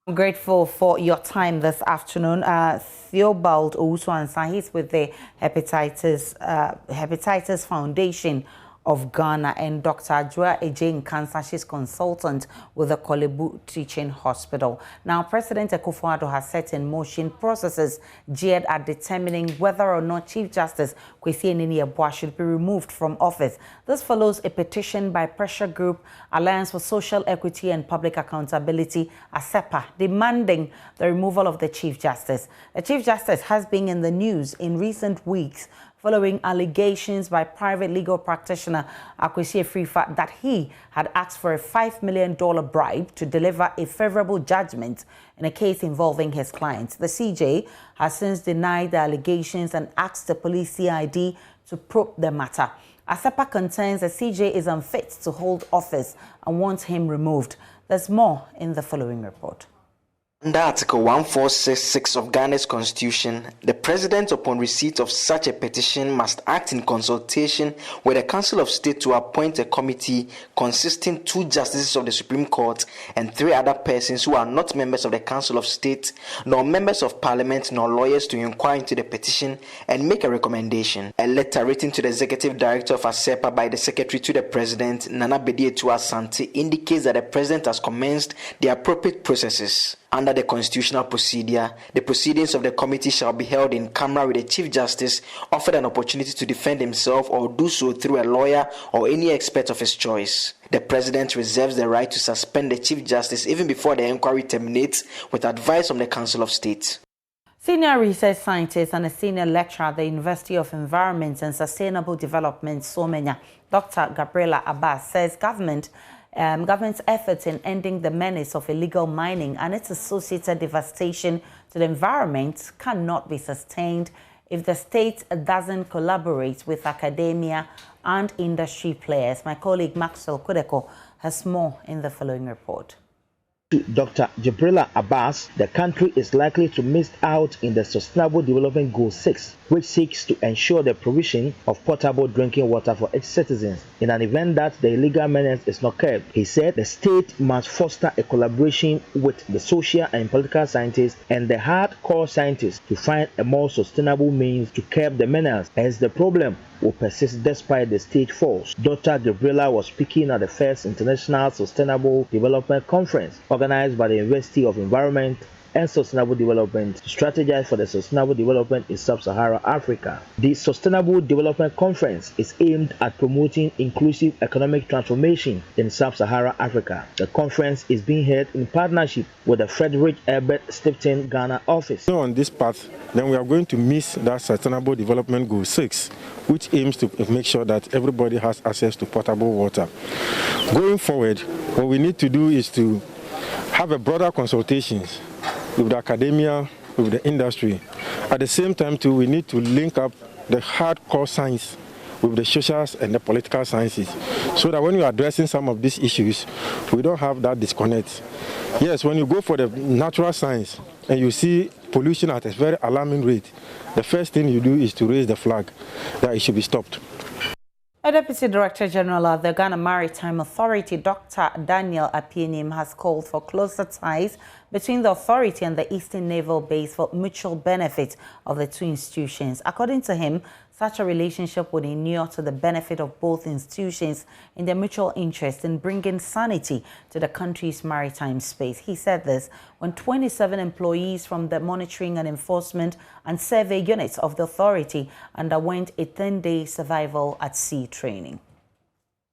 I'm grateful for your time this afternoon. Theobald Owusu-Ansah, he's with the Hepatitis Foundation of Ghana, and Dr. Ajua Ejane Cancer, she's consultant with the Kolebu Teaching Hospital. Now, President Akufo-Addo has set in motion processes geared at determining whether or not Chief Justice Kwesi Enini-Yeboah should be removed from office. This follows a petition by pressure group Alliance for Social Equity and Public Accountability, ASEPA, demanding the removal of the Chief Justice. The Chief Justice has been in the news in recent weeks following allegations by private legal practitioner Akwesi Afrifa that he had asked for a $5 million bribe to deliver a favorable judgment in a case involving his client. The CJ has since denied the allegations and asked the police CID to probe the matter. ASEPA contends the CJ is unfit to hold office and wants him removed. There's more in the following report. Under Article 1466 of Ghana's Constitution, the President, upon receipt of such a petition, must act in consultation with the Council of State to appoint a committee consisting 2 justices of the Supreme Court and 3 other persons who are not members of the Council of State, nor members of Parliament, nor lawyers to inquire into the petition and make a recommendation. A letter written to the Executive Director of ASEPA by the Secretary to the President, Nana Bediatu Asante, indicates that the President has commenced the appropriate processes. Under the constitutional procedure, the proceedings of the committee shall be held in camera with the Chief Justice offered an opportunity to defend himself or do so through a lawyer or any expert of his choice. The President reserves the right to suspend the Chief Justice even before the inquiry terminates with advice from the Council of State. Senior research scientist and a senior lecturer at the University of Environment and Sustainable Development, Somenya, Dr. Gabriela Abbas, says government's efforts in ending the menace of illegal mining and its associated devastation to the environment cannot be sustained if the state doesn't collaborate with academia and industry players. My colleague Maxwell Kudeko has more in the following report. To Dr. Gabriela Abbas, the country is likely to miss out in the Sustainable Development Goal 6, which seeks to ensure the provision of potable drinking water for its citizens. In an event that the illegal menace is not curbed, he said the state must foster a collaboration with the social and political scientists and the hardcore scientists to find a more sustainable means to curb the menace, as the problem will persist despite the state force. Dr. Gabriela was speaking at the first International Sustainable Development Conference organized by the University of Environment and sustainable development to strategize for the sustainable development in sub-Saharan Africa. The Sustainable Development Conference is aimed at promoting inclusive economic transformation in sub-Saharan Africa. The conference is being held in partnership with the Frederick Herbert Stipton Ghana office. On this path, then we are going to miss that Sustainable Development Goal 6, which aims to make sure that everybody has access to potable water. Going forward, what we need to do is to have a broader consultations with the academia, with the industry. At the same time, too, we need to link up the hardcore science with the socials and the political sciences, so that when we are addressing some of these issues, we don't have that disconnect. Yes, when you go for the natural science and you see pollution at a very alarming rate, the first thing you do is to raise the flag that it should be stopped. A Deputy Director General of the Ghana Maritime Authority, Dr. Daniel Apienim, has called for closer ties between the authority and the Eastern Naval Base for mutual benefit of the two institutions. According to him, such a relationship would inure to the benefit of both institutions in their mutual interest in bringing sanity to the country's maritime space. He said this when 27 employees from the monitoring and enforcement and survey units of the authority underwent a 10-day survival at sea training.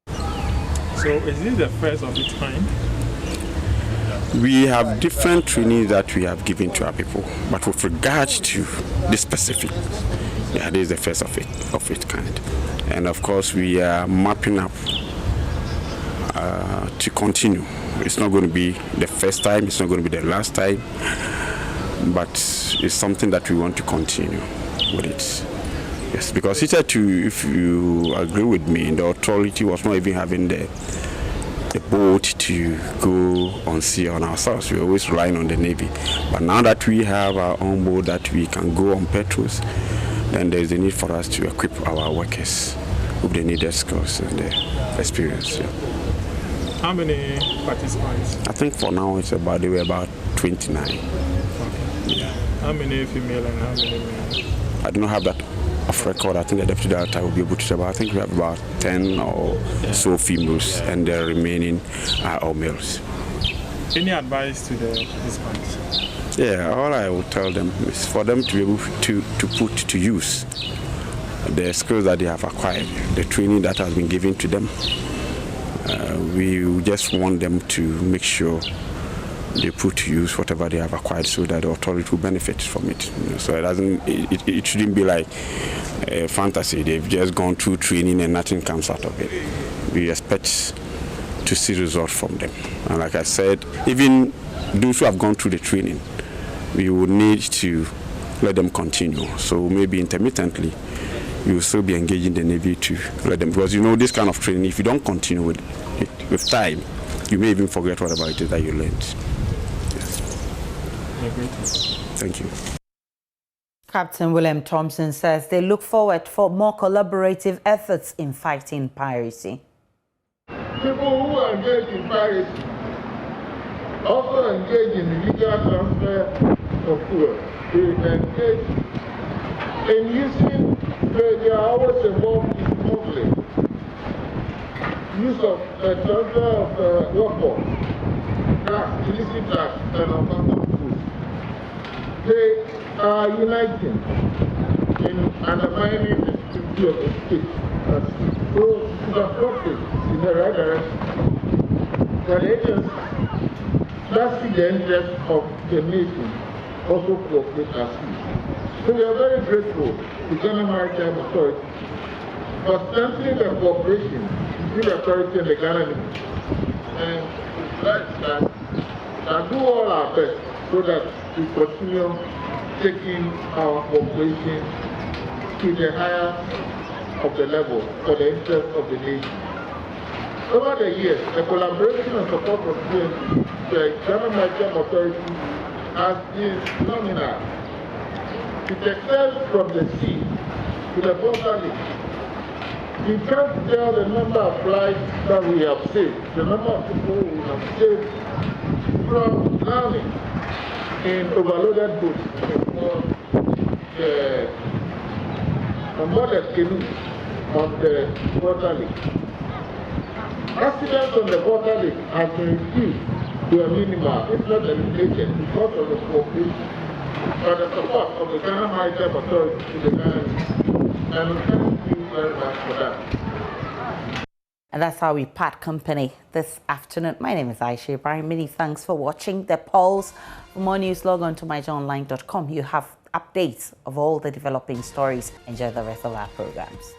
So is this the first of its kind? We have different trainings that we have given to our people, but with regards to the specific, yeah, this is the first of its kind. And of course, we are mapping up to continue. It's not going to be the first time, it's not going to be the last time, but it's something that we want to continue with it. Yes, because he said if you agree with me, the authority was not even having the boat to go on sea on ourselves. We're always relying on the Navy. But now that we have our own boat that we can go on patrols, then there's a need for us to equip our workers with the needed skills and the experience. Yeah. How many participants? I think for now they were about 29. Okay. Yeah. How many female and how many male? I do not have that off record. I think the deputy director will be able to say, but I think we have about 10 or so females, and the remaining are all males. Any advice to the participants? Yeah, all I will tell them is for them to be able to put to use the skills that they have acquired, the training that has been given to them. We just want them to make sure they put to use whatever they have acquired so that the authority will benefit from it. So it shouldn't be like a fantasy. They've just gone through training and nothing comes out of it. We expect to see results from them. And like I said, even those who have gone through the training, we will need to let them continue. So maybe intermittently, we will still be engaging the Navy to let them, because this kind of training, if you don't continue with it with time, you may even forget whatever it is that you learned. Thank you. Captain William Thompson says they look forward for more collaborative efforts in fighting piracy. People who engage in piracy also engage in illegal transfer of fuel. They engage in using, they are always involved in smuggling, use of transfer of weapons, gas, illicit gas, and abandoned food. They are uniting in undermining the security of the state. So it's appropriate in the right direction. The agents that see the interest of the nation also cooperate as we. So we are very grateful to Ghana Maritime Authority for strengthening the cooperation between the authority and the Ghana Navy. And let's do all our best so that we continue taking our cooperation to the higher of the level for the interest of the nation. Over the years, the collaboration and support of the Ghana Maritime Authority has been phenomenal. It extends from the sea to the border lake. You can't tell the number of flights that we have saved, the number of people we have saved from drowning in overloaded boats on board the canoes on the water lake. Accidents on the water lake have been reduced to a minimum, if not eliminated, because of the cooperation or the support of the Ghana Maritime Authority to the Ghanaians. And we thank you very much for that. And that's how we part company this afternoon. My name is Aisha Ibrahim. Many thanks for watching The Pulse. For more news, log on to myjoyonline.com. You have updates of all the developing stories. Enjoy the rest of our programs.